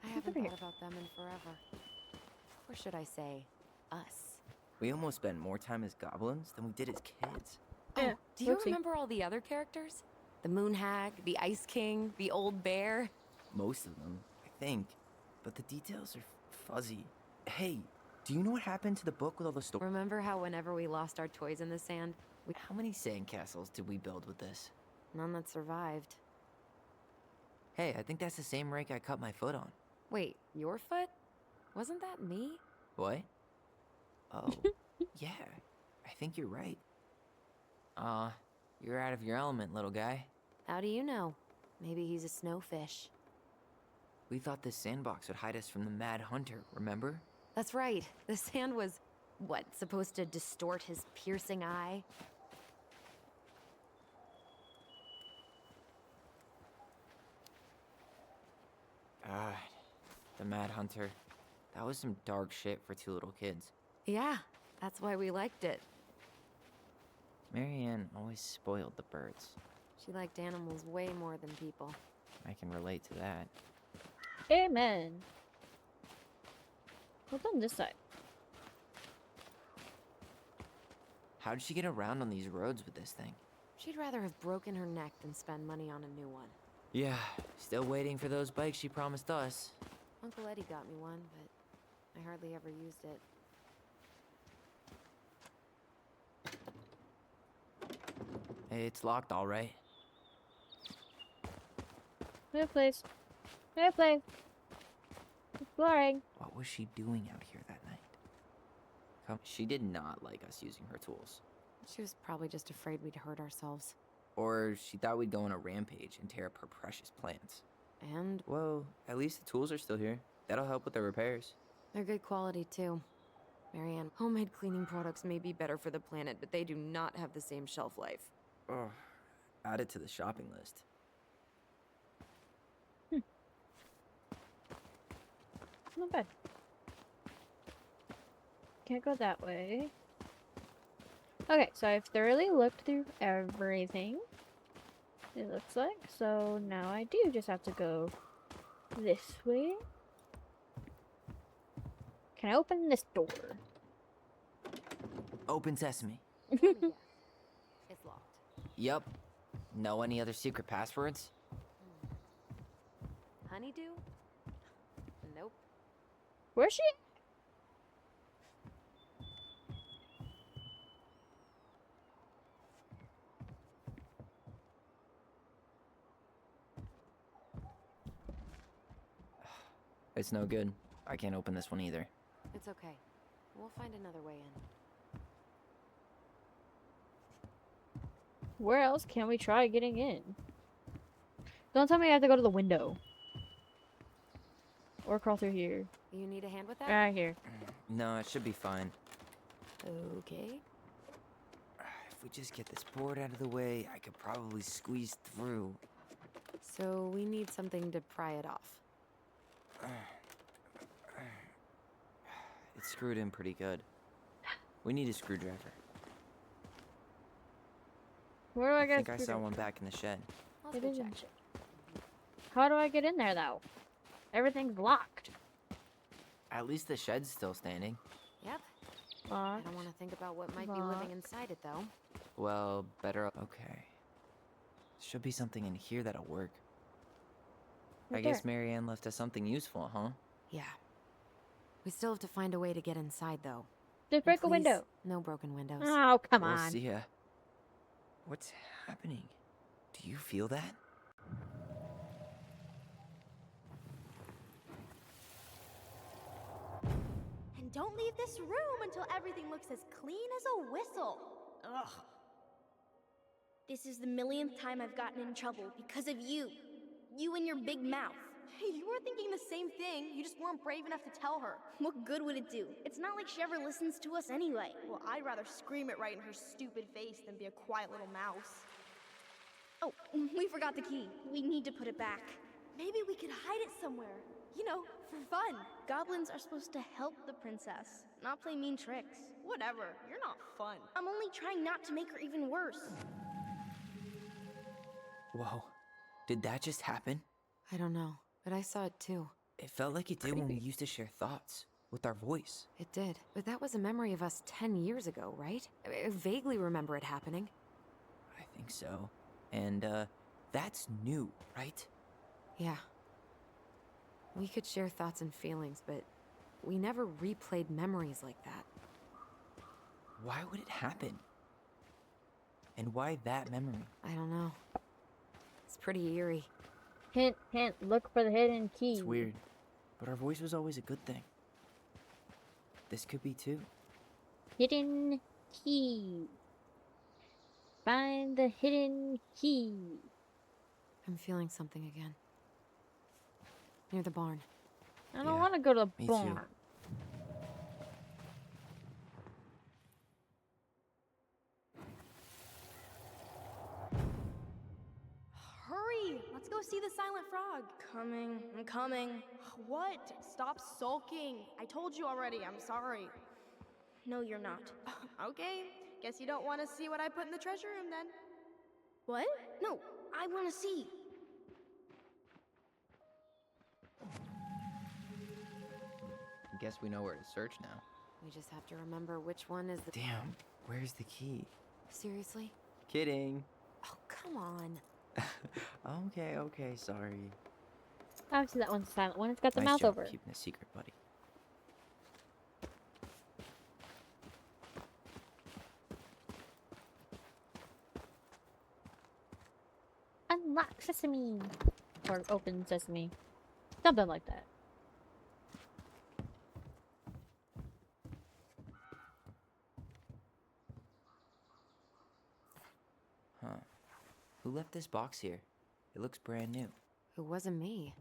I Look haven't over thought about them in forever. Or should I say, us? We almost spent more time as goblins than we did as kids. Yeah, Oh, do you whoopsie. remember all the other characters? The Moon Hag, the Ice King, the Old Bear? Most of them, I think. But the details are fuzzy. Hey, do you know what happened to the book with all the stories? Remember how whenever we lost our toys in the sand, How many sandcastles did we build with this? none that survived? Hey, I think that's the same rake I cut my foot on. Wait, your foot? Wasn't that me? What? Oh, yeah. I think you're right. You're out of your element, little guy. How do you know? Maybe he's a snowfish. We thought this sandbox would hide us from the Mad Hunter, remember? That's right. The sand was, what, supposed to distort his piercing eye? God, the Mad Hunter. That was some dark shit for two little kids. Yeah, that's why we liked it. Marianne always spoiled the birds. She liked animals way more than people. I can relate to that. Amen. What's on this side? How did she get around on these roads with this thing? She'd rather have broken her neck than spend money on a new one. Yeah, still waiting for those bikes she promised us. Uncle Eddie got me one, but I hardly ever used it. Hey, it's locked, all right. New place. New place. Exploring. What was she doing out here that night? She did not like us using her tools. She was probably just afraid we'd hurt ourselves. Or she thought we'd go on a rampage and tear up her precious plants. And Whoa, at least the tools are still here. That'll help with the repairs. they're good quality, too. Marianne, homemade cleaning products may be better for the planet, but they do not have the same shelf life. Oh, add it to the shopping list. Not bad. Can't go that way. Okay, so I've thoroughly looked through everything, it looks like. So now I do just have to go this way. Can I open this door? Open sesame. Let me guess. It's locked. Yup. Know any other secret passwords? Honeydew? Nope. Where's she? It's no good. I can't open this one either. It's okay. We'll find another way in. Where else can we try getting in? Don't tell me I have to go to the window. Or crawl through here. You need a hand with that? Right here. No, it should be fine. Okay. If we just get this board out of the way, I could probably squeeze through. So we need something to pry it off. It's screwed in pretty good. We need a screwdriver. Where do I I get? think I saw one back in the shed. Let's It go isn't. check. How do I get in there though? Everything's locked. At least the shed's still standing. Yep. I Locked. don't want to think about what might be Locked. living inside it, though. Well, better. Okay. Should be something in here that'll work. I Right guess there. Marianne left us something useful, huh? Yeah. We still have to find a way to get inside, though. Just And break a please, window. No broken windows. Oh, come We'll on. see ya. What's happening? Do you feel that? And don't leave this room until everything looks as clean as a whistle. Ugh. This is the millionth time I've gotten in trouble because of you. You and your big mouth. Hey, you were thinking the same thing. You just weren't brave enough to tell her. What good would it do? It's not like she ever listens to us anyway. Well, I'd rather scream it right in her stupid face than be a quiet little mouse. Oh, we forgot the key. We need to put it back. Maybe we could hide it somewhere. You know, for fun. Goblins are supposed to help the princess, not play mean tricks. Whatever, you're not fun. I'm only trying not to make her even worse. Whoa. Did that just happen? I don't know, but I saw it too. It felt like it did when we used to share thoughts with our voice. It did. But that was a memory of us 10 years ago, right? I vaguely remember it happening. I think so. And, that's new, right? Yeah. We could share thoughts and feelings, but we never replayed memories like that. Why would it happen? And why that memory? I don't know. It's pretty eerie. Hint, hint. Look for the hidden key. It's weird. But our voice was always a good thing. This could be too. Hidden key. Find the hidden key. I'm feeling something again. Near the barn. I don't Yeah, want to go to the me too. barn. Hurry! Let's go see the silent frog. Coming. I'm coming. What? Stop sulking. I told you already, I'm sorry. No, you're not. Okay, guess you don't want to see what I put in the treasure room then. What? No, I want to see. Guess we know where to search now. We just have to remember which one is the... Damn, where's the key? Seriously? Kidding. Oh, come on. Okay, sorry. Obviously, that one's the silent one. It's got the Nice mouth job over. keeping a secret, buddy. Unlock sesame. Or open sesame. Something like that. Huh. Who left this box here? It looks brand new. It wasn't me.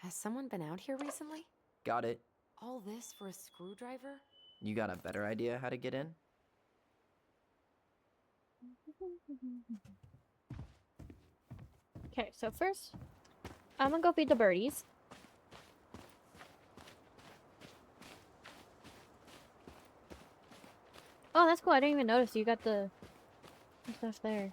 Has someone been out here recently? Got it. All this for a screwdriver? You got a better idea how to get in? Okay, so first, I'm gonna go feed the birdies. Oh, that's cool. I didn't even notice you got the stuff there.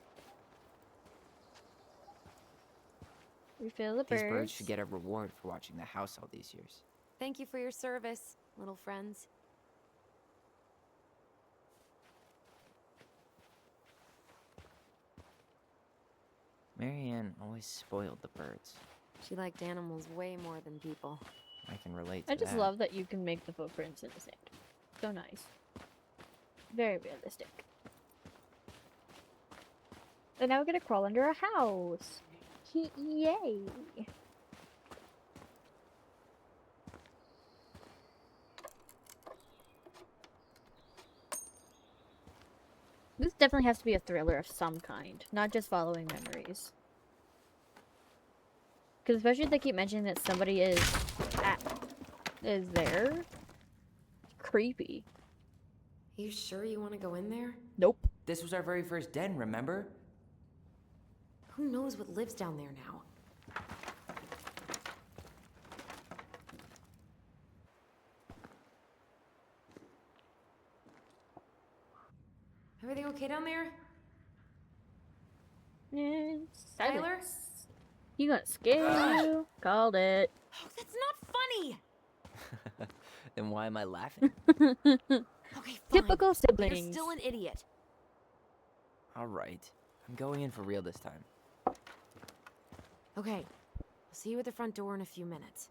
Refill the These birds. birds should get a reward for watching the house all these years. Thank you for your service, little friends. Marianne always spoiled the birds. She liked animals way more than people. I can relate to I just that. love that you can make the footprints in the sand. So nice. Very realistic. And now we're gonna crawl under a house. Yay! This definitely has to be a thriller of some kind, not just following memories. Because especially if they keep mentioning that somebody is there. Creepy. You sure you want to go in there? Nope. This was our very first den, remember? Who knows what lives down there now? Everything okay down there? Tyler? You gonna scare you? Called it. Oh, that's not funny! Then why am I laughing? Okay, fine. Typical You're siblings. still an idiot. Alright. I'm going in for real this time. Okay, I'll see you at the front door in a few minutes.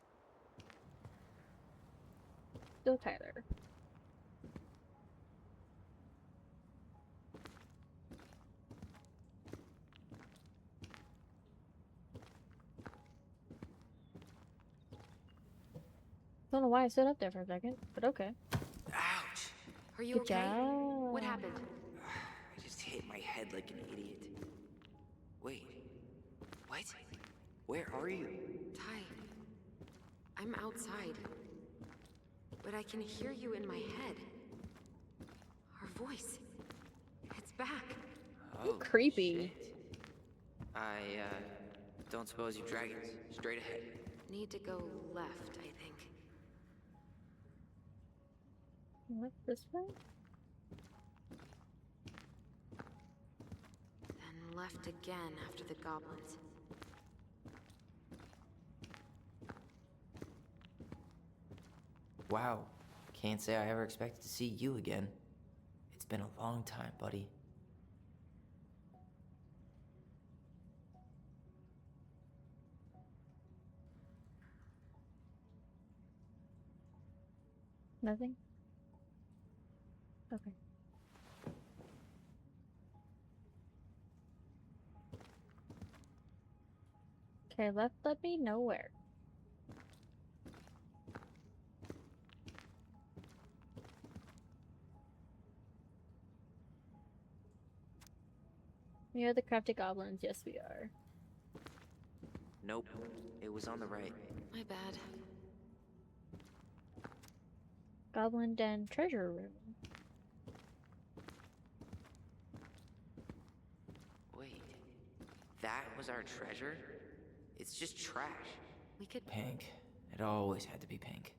Still Tyler. Don't know why I stood up there for a second, but okay. Ouch! Are you Good okay? job. What happened? I just hit my head like an idiot. Wait. What? Where are you? Ty, I'm outside. But I can hear you in my head. Our voice. It's back. Oh, creepy. shit. I, don't suppose you dragons. Straight ahead. Need to go left, I think. What, this way? Then left again after the goblins. Wow. Can't say I ever expected to see you again. It's been a long time, buddy. Nothing? Okay. Okay, left let me know where. We are the crafty goblins, yes we are. Nope. It was on the right. My bad. Goblin Den treasure room. Wait. That was our treasure? It's just trash. We could... Pink. It always had to be pink.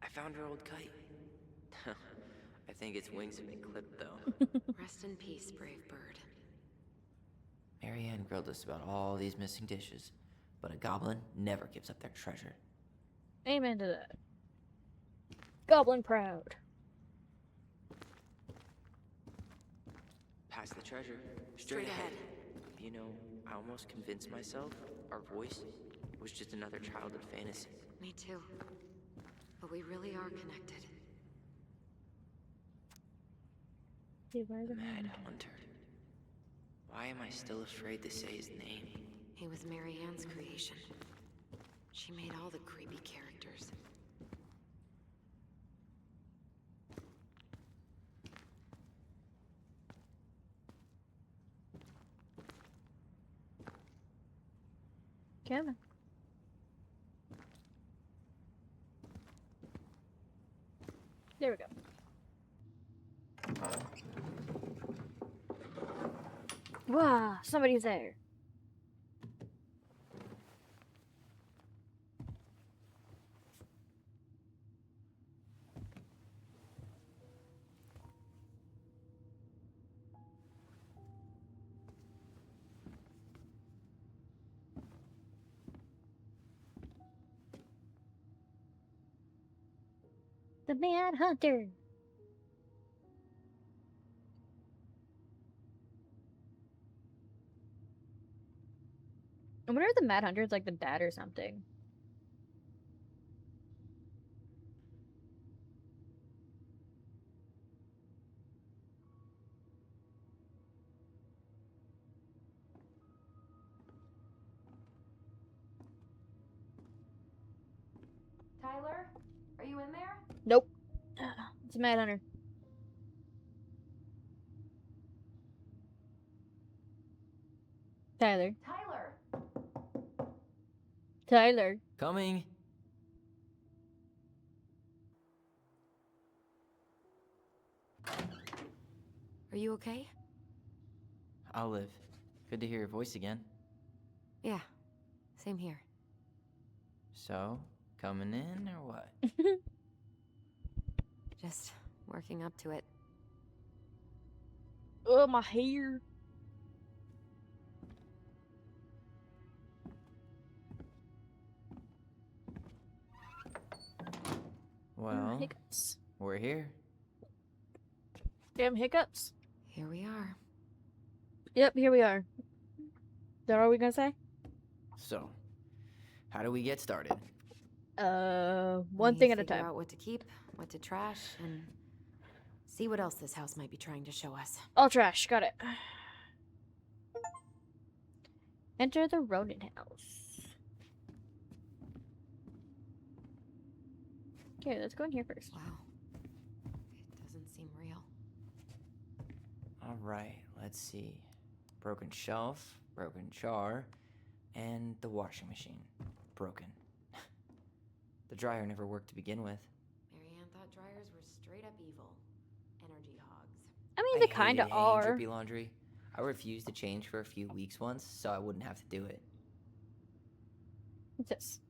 I found her old kite. I think its wings have been clipped, though. Rest in peace, brave bird. Marianne grilled us about all these missing dishes, but a goblin never gives up their treasure. Amen to that. Goblin proud. Past the treasure. Straight ahead. You know, I almost convinced myself our voice was just another childhood fantasy. Me too. But we really are connected. Beware the Mad man. Hunter. Why am I still afraid to say his name? He was Mary Ann's creation. She made all the creepy characters. Come on. There we go. Wow, somebody's there. The Mad Hunter. I wonder if the Mad Hunter is like the dad or something. Tyler, are you in there? Nope. It's a Mad Hunter. Tyler. Tyler! Tyler. Coming. Are you okay? I'll live. Good to hear your voice again. Yeah, same here. So, coming in or what? Just working up to it. Oh, my hair. Well, Hiccups. we're here. Damn hiccups. Here we are. Yep, here we are. Is that all we gonna say? So, how do we get started? One thing at a Figure time. out what to keep, what to trash, and see what else this house might be trying to show us. All trash. Got it. Enter the Ronan house. Okay, let's go in here first. Wow. It doesn't seem real. Alright, let's see. Broken shelf, broken jar, and the washing machine. Broken. The dryer never worked to begin with. Marianne thought dryers were straight up evil. Energy hogs. I mean, I they kind of hated hanging are. drippy laundry. I refused to change for a few weeks once, so I wouldn't have to do it. What's this?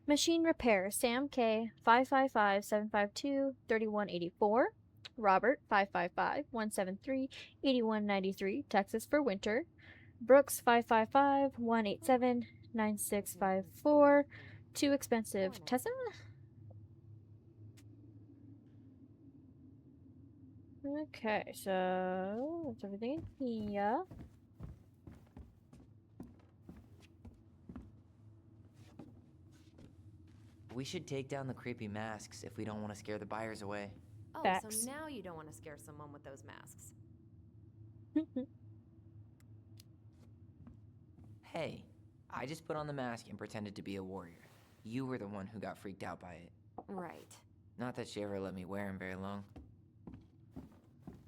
Machine repair. Sam K. 555-752-3184. Robert 555-173-8193. Texas for winter. Brooks 555-187-9654. Too expensive. Tessa? Okay, so that's everything in here. We should take down the creepy masks if we don't want to scare the buyers away. Oh, Facts. so now you don't want to scare someone with those masks. Hey, I just put on the mask and pretended to be a warrior. You were the one who got freaked out by it. Right. Not that she ever let me wear him very long.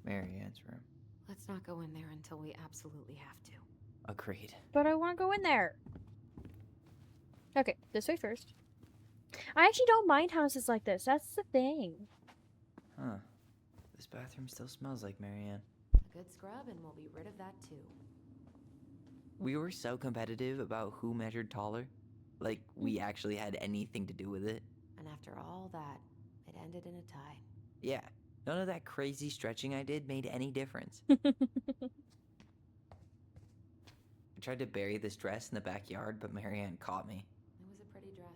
Marianne's room. Let's not go in there until we absolutely have to. Agreed. But I want to go in there. Okay, this way first. I actually don't mind houses like this. That's the thing. Huh. This bathroom still smells like Marianne. A good scrub and we'll be rid of that too. We were so competitive about who measured taller. Like, we actually had anything to do with it. And after all that, it ended in a tie. Yeah, none of that crazy stretching I did made any difference. I tried to bury this dress in the backyard, but Marianne caught me. It was a pretty dress.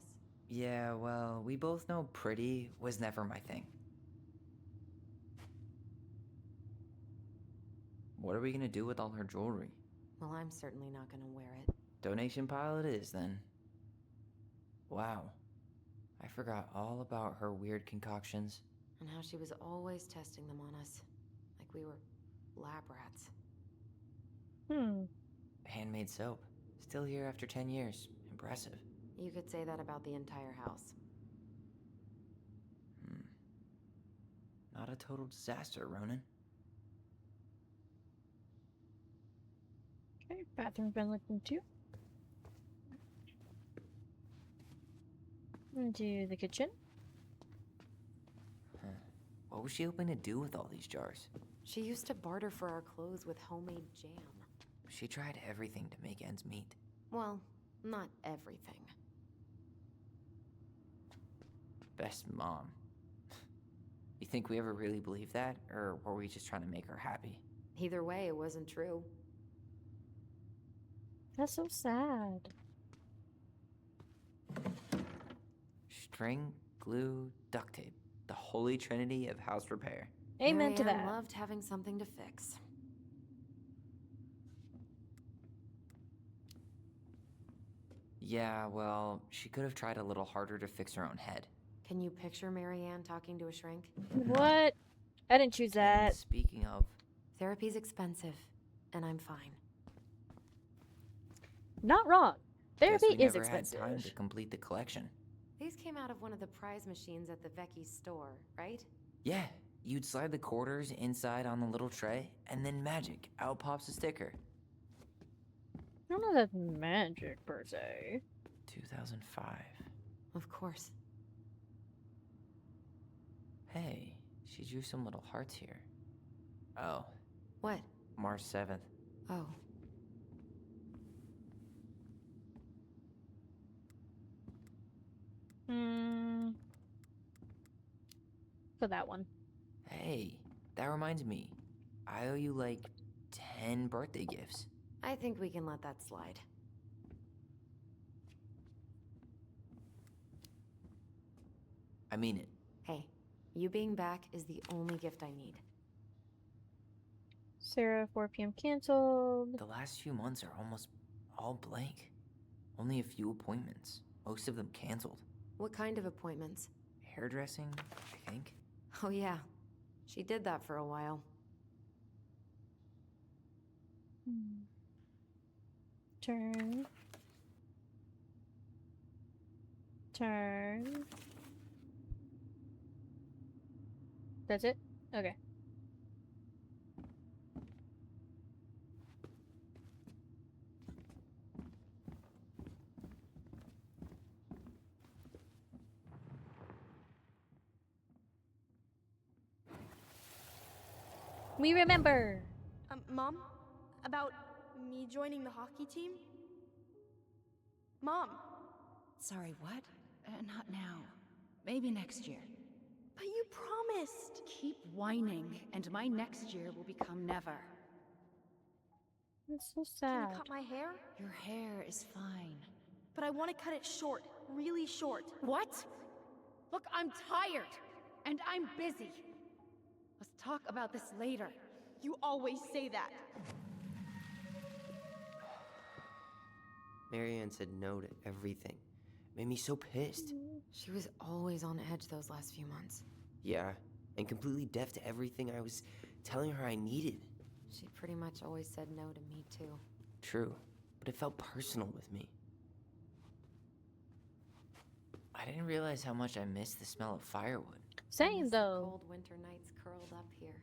Yeah, well, we both know pretty was never my thing. What are we gonna do with all her jewelry? Well, I'm certainly not gonna wear it. Donation pile it is, then. Wow. I forgot all about her weird concoctions. And how she was always testing them on us. Like we were lab rats. Handmade soap. Still here after 10 years. Impressive. You could say that about the entire house. Not a total disaster, Ronan. Okay, bathroom's been looked into. Into the kitchen. What was she hoping to do with all these jars? She used to barter for our clothes with homemade jam. She tried everything to make ends meet. Well, not everything. Best mom. You think we ever really believed that? Or were we just trying to make her happy? Either way, it wasn't true. That's so sad. String, glue, duct tape. The holy trinity of house repair. Amen to Marianne that. loved having something to fix. Yeah, well, she could have tried a little harder to fix her own head. Can you picture Marianne talking to a shrink? What? I didn't choose And that. speaking of, Therapy's expensive, and I'm fine. Not wrong. Therapy guess we is never had expensive. time to complete the collection. These came out of one of the prize machines at the Vecchi store, right? Yeah, you'd slide the quarters inside on the little tray, and then magic, out pops a sticker. I don't know that's magic per se. 2005. Of course. Hey, she drew some little hearts here. Oh, What? March 7th. Oh. For that one. Hey, that reminds me. I owe you like 10 birthday gifts. I think we can let that slide. I mean it. Hey, you being back is the only gift I need. Sarah, 4 p.m. canceled. The last few months are almost all blank. Only a few appointments. Most of them canceled. What kind of appointments? Hairdressing, I think. Oh yeah, she did that for a while. Turn. Turn. That's it? Okay. We remember. Mom? About me joining the hockey team? Mom! Sorry, what? Not now. Maybe next year. But you promised! Keep whining, and my next year will become never. That's so Can sad. you cut my hair? Your hair is fine. But I want to cut it short. Really short. What? Look, I'm tired, and I'm busy. Let's talk about this later. You always say that. Marianne said no to everything. Made me so pissed. She was always on edge those last few months. Yeah, and completely deaf to everything I was telling her I needed. She pretty much always said no to me, too. True, but it felt personal with me. I didn't realize how much I missed the smell of firewood. Same Miss the though. Cold winter nights curled up here.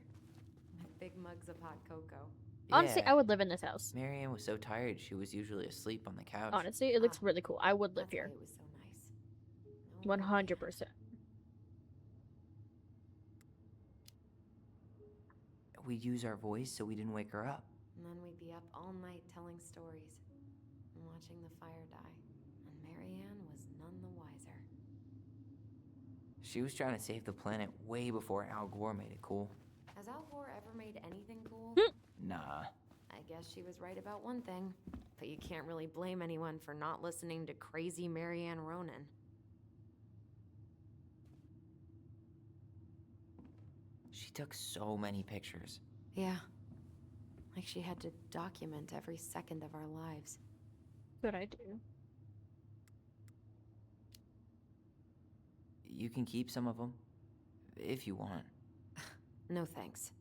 With big mugs of hot cocoa. Honestly, Yeah, I would live in this house. Marianne was so tired she was usually asleep on the couch. Honestly, it looks really cool. I would live That's here. why it was so nice. No worry. 100%. We'd use our voice so we didn't wake her up. And then we'd be up all night telling stories and watching the fire die. And Marianne was none the wiser. She was trying to save the planet way before Al Gore made it cool. Has Al Gore ever made anything cool? Nah. I guess she was right about one thing. But you can't really blame anyone for not listening to crazy Marianne Ronan. She took so many pictures. Yeah. Like she had to document every second of our lives. What I do. You can keep some of them, if you want. No thanks.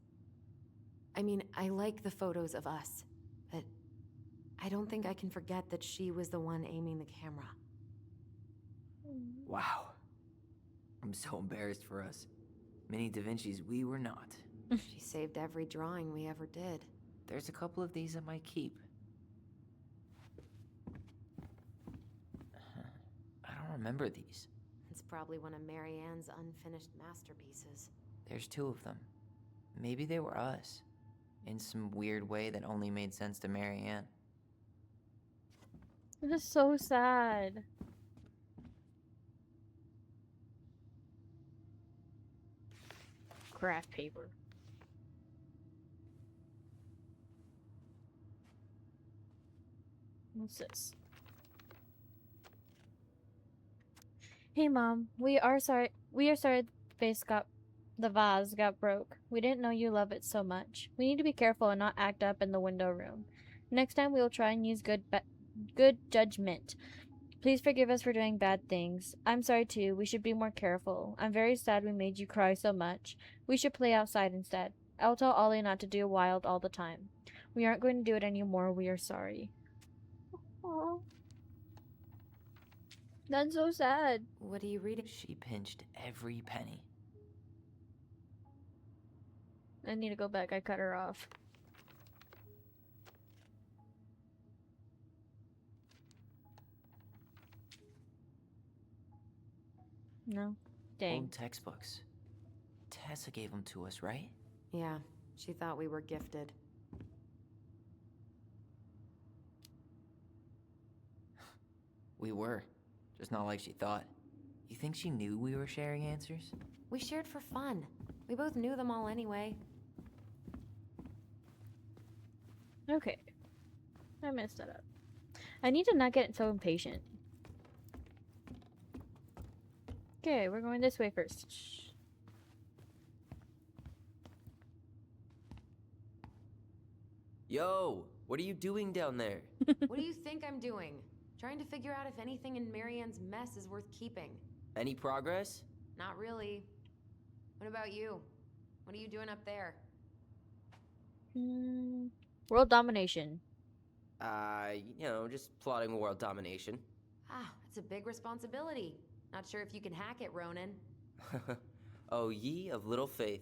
I mean, I like the photos of us, but I don't think I can forget that she was the one aiming the camera. Wow. I'm so embarrassed for us. Mini Da Vinci's we were not. She saved every drawing we ever did. There's a couple of these I might keep. I don't remember these. It's probably one of Marianne's unfinished masterpieces. There's 2 of them. Maybe they were us. In some weird way that only made sense to Marianne. This is so sad. Craft paper. What's this? Hey mom, we are sorry the vase got broke. We didn't know you love it so much. We need to be careful and not act up in the window room. Next time we will try and use good judgment. Please forgive us for doing bad things. I'm sorry too. We should be more careful. I'm very sad we made you cry so much. We should play outside instead. I'll tell Ollie not to do wild all the time. We aren't going to do it anymore. We are sorry. Aww. That's so sad. What are you reading? She pinched every penny. I need to go back. I cut her off. No. Dang. Old textbooks. Tessa gave them to us, right? Yeah, she thought we were gifted. We were. Just not like she thought. You think she knew we were sharing answers? We shared for fun. We both knew them all anyway. Okay. I messed that up. I need to not get so impatient. Okay, we're going this way first. Yo, what are you doing down there? What do you think I'm doing? Trying to figure out if anything in Marianne's mess is worth keeping. Any progress? Not really. What about you? What are you doing up there? World domination. Just plotting world domination. Ah, it's a big responsibility. Not sure if you can hack it, Ronan. Oh, ye of little faith.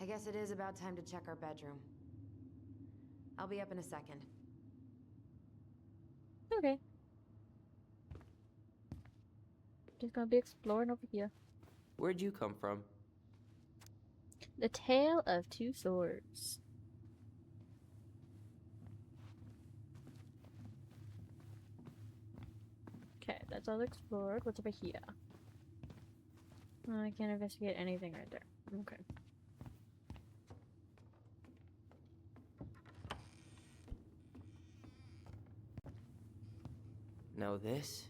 I guess it is about time to check our bedroom. I'll be up in a second. Okay. Just gonna be exploring over here. Where'd you come from? The Tale of Two Swords. Okay, that's all explored. What's over here? Oh, I can't investigate anything right there. Okay. No, this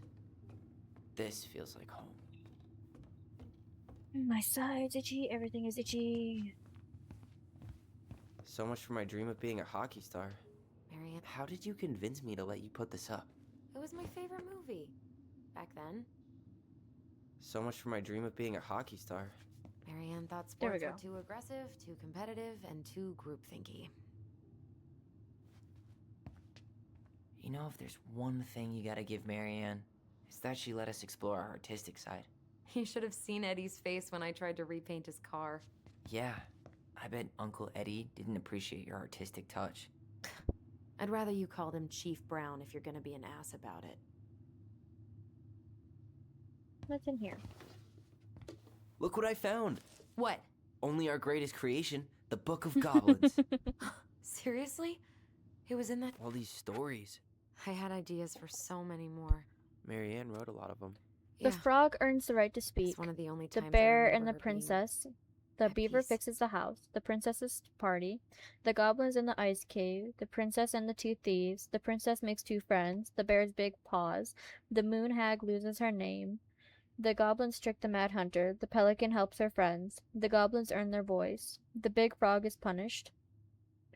feels like home. My side's itchy. Everything is itchy. So much for my dream of being a hockey star. Marianne, How did you convince me to let you put this up? it was my favorite movie. Back then. So much for my dream of being a hockey star. Marianne thought There we sports go. were too aggressive, too competitive, and too groupthinky. You know, if there's one thing you gotta give Marianne, it's that she let us explore our artistic side. You should have seen Eddie's face when I tried to repaint his car. Yeah, I bet Uncle Eddie didn't appreciate your artistic touch. I'd rather you called him Chief Brown if you're gonna be an ass about it. What's in here? Look what I found! What? Only our greatest creation, the Book of Goblins. Seriously? It was in that? All these stories. I had ideas for so many more. Marianne wrote a lot of them. The Yeah, frog earns the right to it's speak. one of the only The times I bear remember and the her being princess. The at beaver peace. fixes the house. The princess's party. The goblins in the ice cave. The princess and the two thieves. The princess makes two friends. The bear's big paws. The moon hag loses her name. The goblins trick the mad hunter. The pelican helps her friends. The goblins earn their voice. The big frog is punished.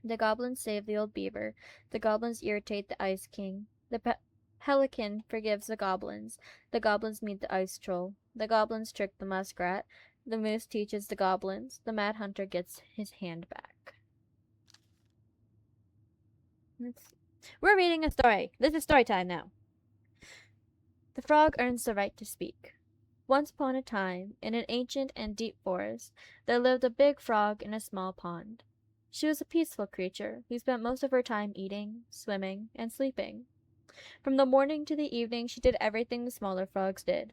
The goblins save the old beaver. The goblins irritate the ice king. The pelican forgives the goblins. The goblins meet the ice troll. The goblins trick the muskrat. The moose teaches the goblins. The mad hunter gets his hand back. We're reading a story. This is story time now. The frog earns the right to speak. Once upon a time, in an ancient and deep forest, there lived a big frog in a small pond. She was a peaceful creature who spent most of her time eating, swimming, and sleeping. From the morning to the evening, she did everything the smaller frogs did,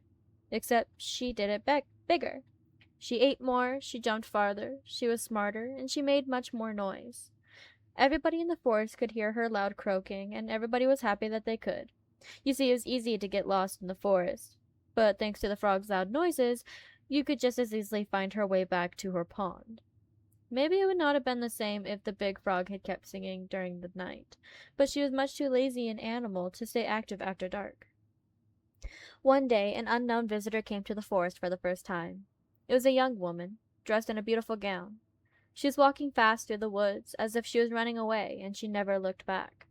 except she did it bigger. She ate more, she jumped farther, she was smarter, and she made much more noise. Everybody in the forest could hear her loud croaking, and everybody was happy that they could. You see, it was easy to get lost in the forest, but thanks to the frog's loud noises, you could just as easily find her way back to her pond. Maybe it would not have been the same if the big frog had kept singing during the night, but she was much too lazy an animal to stay active after dark. One day, an unknown visitor came to the forest for the first time. It was a young woman, dressed in a beautiful gown. She was walking fast through the woods, as if she was running away, and she never looked back.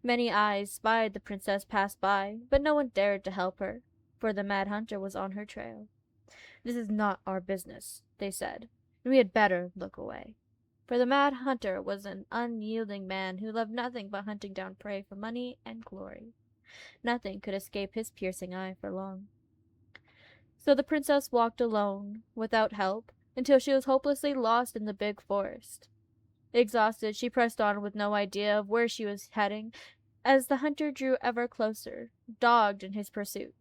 Many eyes spied the princess pass by, but no one dared to help her, for the Mad Hunter was on her trail. "This is not our business," they said, "and we had better look away." For the Mad Hunter was an unyielding man who loved nothing but hunting down prey for money and glory. Nothing could escape his piercing eye for long. So the princess walked alone, without help, until she was hopelessly lost in the big forest. Exhausted, she pressed on with no idea of where she was heading, as the hunter drew ever closer, dogged in his pursuit.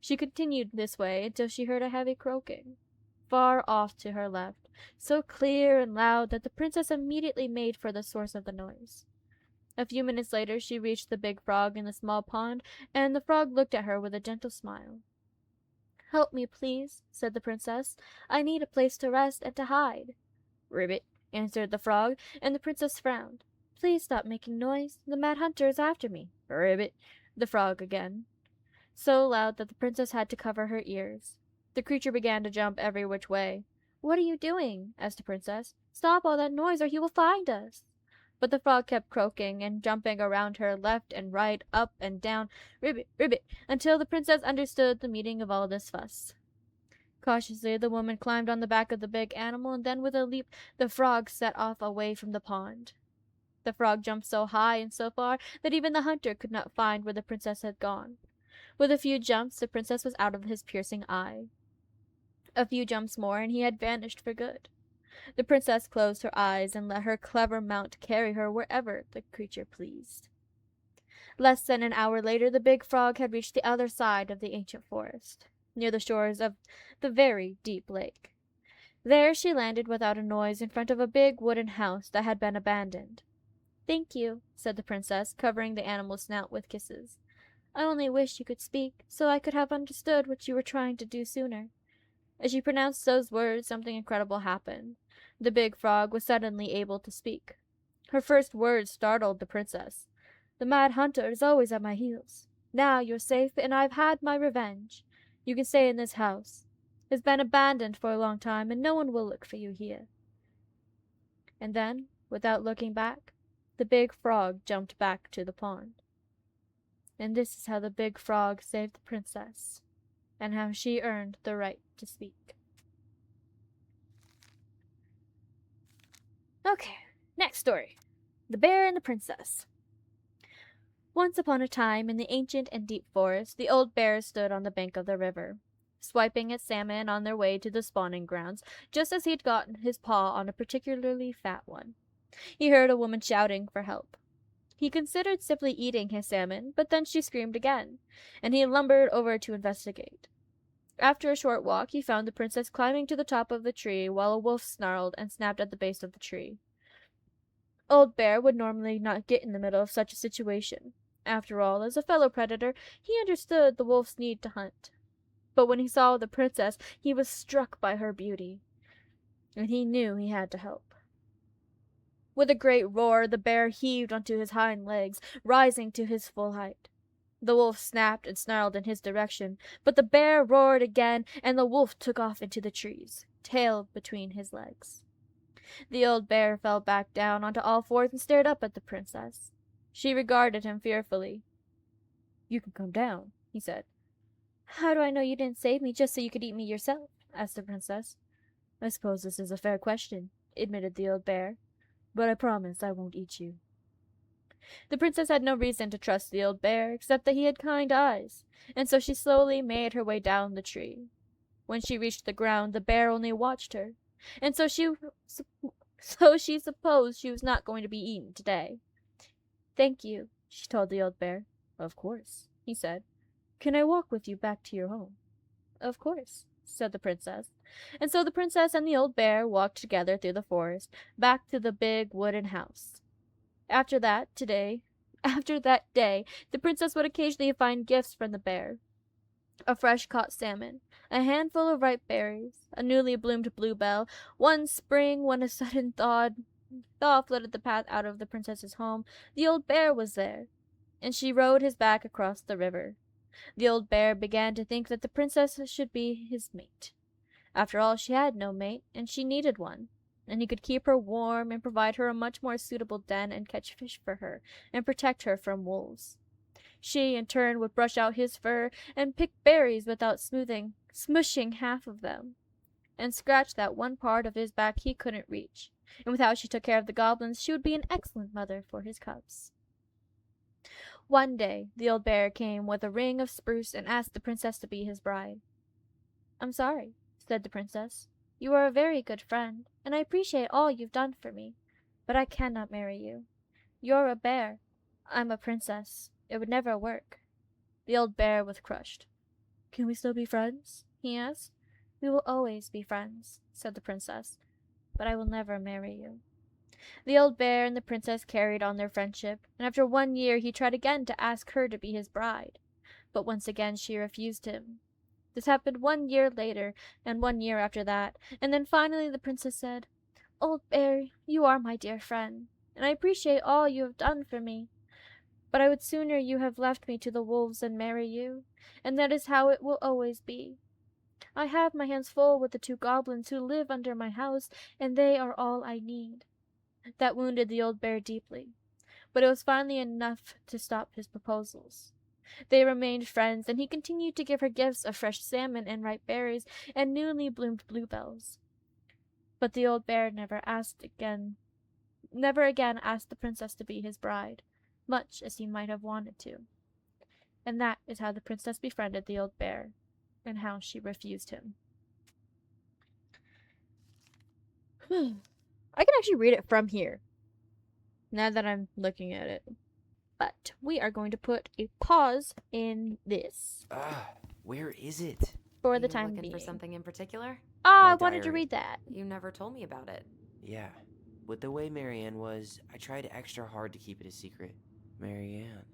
She continued this way until she heard a heavy croaking, far off to her left, so clear and loud that the princess immediately made for the source of the noise. A few minutes later she reached the big frog in the small pond, and the frog looked at her with a gentle smile. "Help me, please," said the princess. "I need a place to rest and to hide." "Ribbit," answered the frog, and the princess frowned. "Please stop making noise. The Mad Hunter is after me." "Ribbit," the frog again, so loud that the princess had to cover her ears. The creature began to jump every which way. "What are you doing?" asked the princess. "Stop all that noise or he will find us." But the frog kept croaking and jumping around her left and right, up and down, ribbit, ribbit, until the princess understood the meaning of all this fuss. Cautiously the woman climbed on the back of the big animal, and then with a leap the frog set off away from the pond. The frog jumped so high and so far that even the hunter could not find where the princess had gone. With a few jumps the princess was out of his piercing eye. A few jumps more and he had vanished for good. The princess closed her eyes and let her clever mount carry her wherever the creature pleased. Less than an hour later the big frog had reached the other side of the ancient forest, near the shores of the very deep lake. There she landed without a noise in front of a big wooden house that had been abandoned. "Thank you," said the princess, covering the animal's snout with kisses. "I only wish you could speak, so I could have understood what you were trying to do sooner." As she pronounced those words, something incredible happened. The big frog was suddenly able to speak. Her first words startled the princess. "The Mad Hunter is always at my heels. Now you're safe, and I've had my revenge. You can stay in this house. It's been abandoned for a long time, and no one will look for you here." And then, without looking back, the big frog jumped back to the pond. And this is how the big frog saved the princess, and how she earned the right to speak. Okay, next story. The Bear and the Princess. Once upon a time, in the ancient and deep forest, the old bear stood on the bank of the river, swiping at salmon on their way to the spawning grounds, just as he'd gotten his paw on a particularly fat one. He heard a woman shouting for help. He considered simply eating his salmon, but then she screamed again, and he lumbered over to investigate. After a short walk, he found the princess climbing to the top of the tree while a wolf snarled and snapped at the base of the tree. Old Bear would normally not get in the middle of such a situation. After all, as a fellow predator, he understood the wolf's need to hunt. But when he saw the princess, he was struck by her beauty, and he knew he had to help. With a great roar, the bear heaved onto his hind legs, rising to his full height. The wolf snapped and snarled in his direction, but the bear roared again, and the wolf took off into the trees, tail between his legs. The old bear fell back down onto all fours and stared up at the princess. She regarded him fearfully. "You can come down," he said. "How do I know you didn't save me just so you could eat me yourself?" asked the princess. "I suppose this is a fair question," admitted the old bear, "but I promise I won't eat you." The princess had no reason to trust the old bear, except that he had kind eyes, and so she slowly made her way down the tree. When she reached the ground, the bear only watched her, and so she supposed she was not going to be eaten today. "Thank you," she told the old bear. "Of course," he said. "Can I walk with you back to your home?" "Of course," said the princess. And so the princess and the old bear walked together through the forest, back to the big wooden house. After that day, the princess would occasionally find gifts from the bear. A fresh caught salmon, a handful of ripe berries, a newly bloomed bluebell. One spring, when a sudden thaw flooded the path out of the princess's home, the old bear was there, and she rode his back across the river. The old bear began to think that the princess should be his mate. After all, she had no mate, and she needed one. and he could keep her warm and provide her a much more suitable den and catch fish for her and protect her from wolves. She, in turn, would brush out his fur and pick berries without smushing half of them, and scratch that one part of his back he couldn't reach. And with how she took care of the goblins, she would be an excellent mother for his cubs. One day, the old bear came with a ring of spruce and asked the princess to be his bride. "I'm sorry," said the princess. "You are a very good friend, and I appreciate all you've done for me, but I cannot marry you. You're a bear. I'm a princess. It would never work." The old bear was crushed. "Can we still be friends?" he asked. "We will always be friends," said the princess, "but I will never marry you." The old bear and the princess carried on their friendship, and after 1 year he tried again to ask her to be his bride, but once again she refused him. This happened 1 year later, and 1 year after that, and then finally the princess said, "Old bear, you are my dear friend, and I appreciate all you have done for me, but I would sooner you have left me to the wolves than marry you, and that is how it will always be. I have my hands full with the 2 goblins who live under my house, and they are all I need." That wounded the old bear deeply, but it was finally enough to stop his proposals. They remained friends, and he continued to give her gifts of fresh salmon and ripe berries and newly bloomed bluebells. But the old bear never again asked the princess to be his bride, much as he might have wanted to. And that is how the princess befriended the old bear, and how she refused him. I can actually read it from here, now that I'm looking at it. But we are going to put a pause in this Where is it? for Are the you time looking being. for something in particular? I My wanted to diary. read that. You never told me about it. Yeah. With the way Marianne was, I tried extra hard to keep it a secret. Marianne.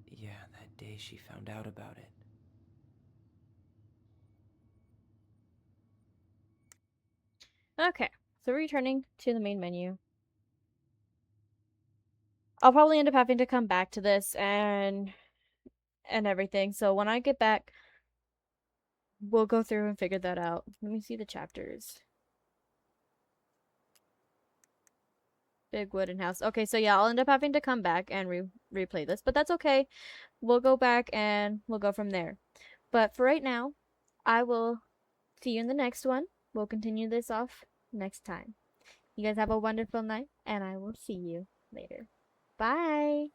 Yeah, that day she found out about it. Okay, so returning to the main menu. I'll probably end up having to come back to this and everything. So when I get back, we'll go through and figure that out. Let me see the chapters. Big wooden house. Okay, so yeah, I'll end up having to come back and replay this, but that's okay. We'll go back and we'll go from there. But for right now, I will see you in the next one. We'll continue this off next time. You guys have a wonderful night, and I will see you later. Bye!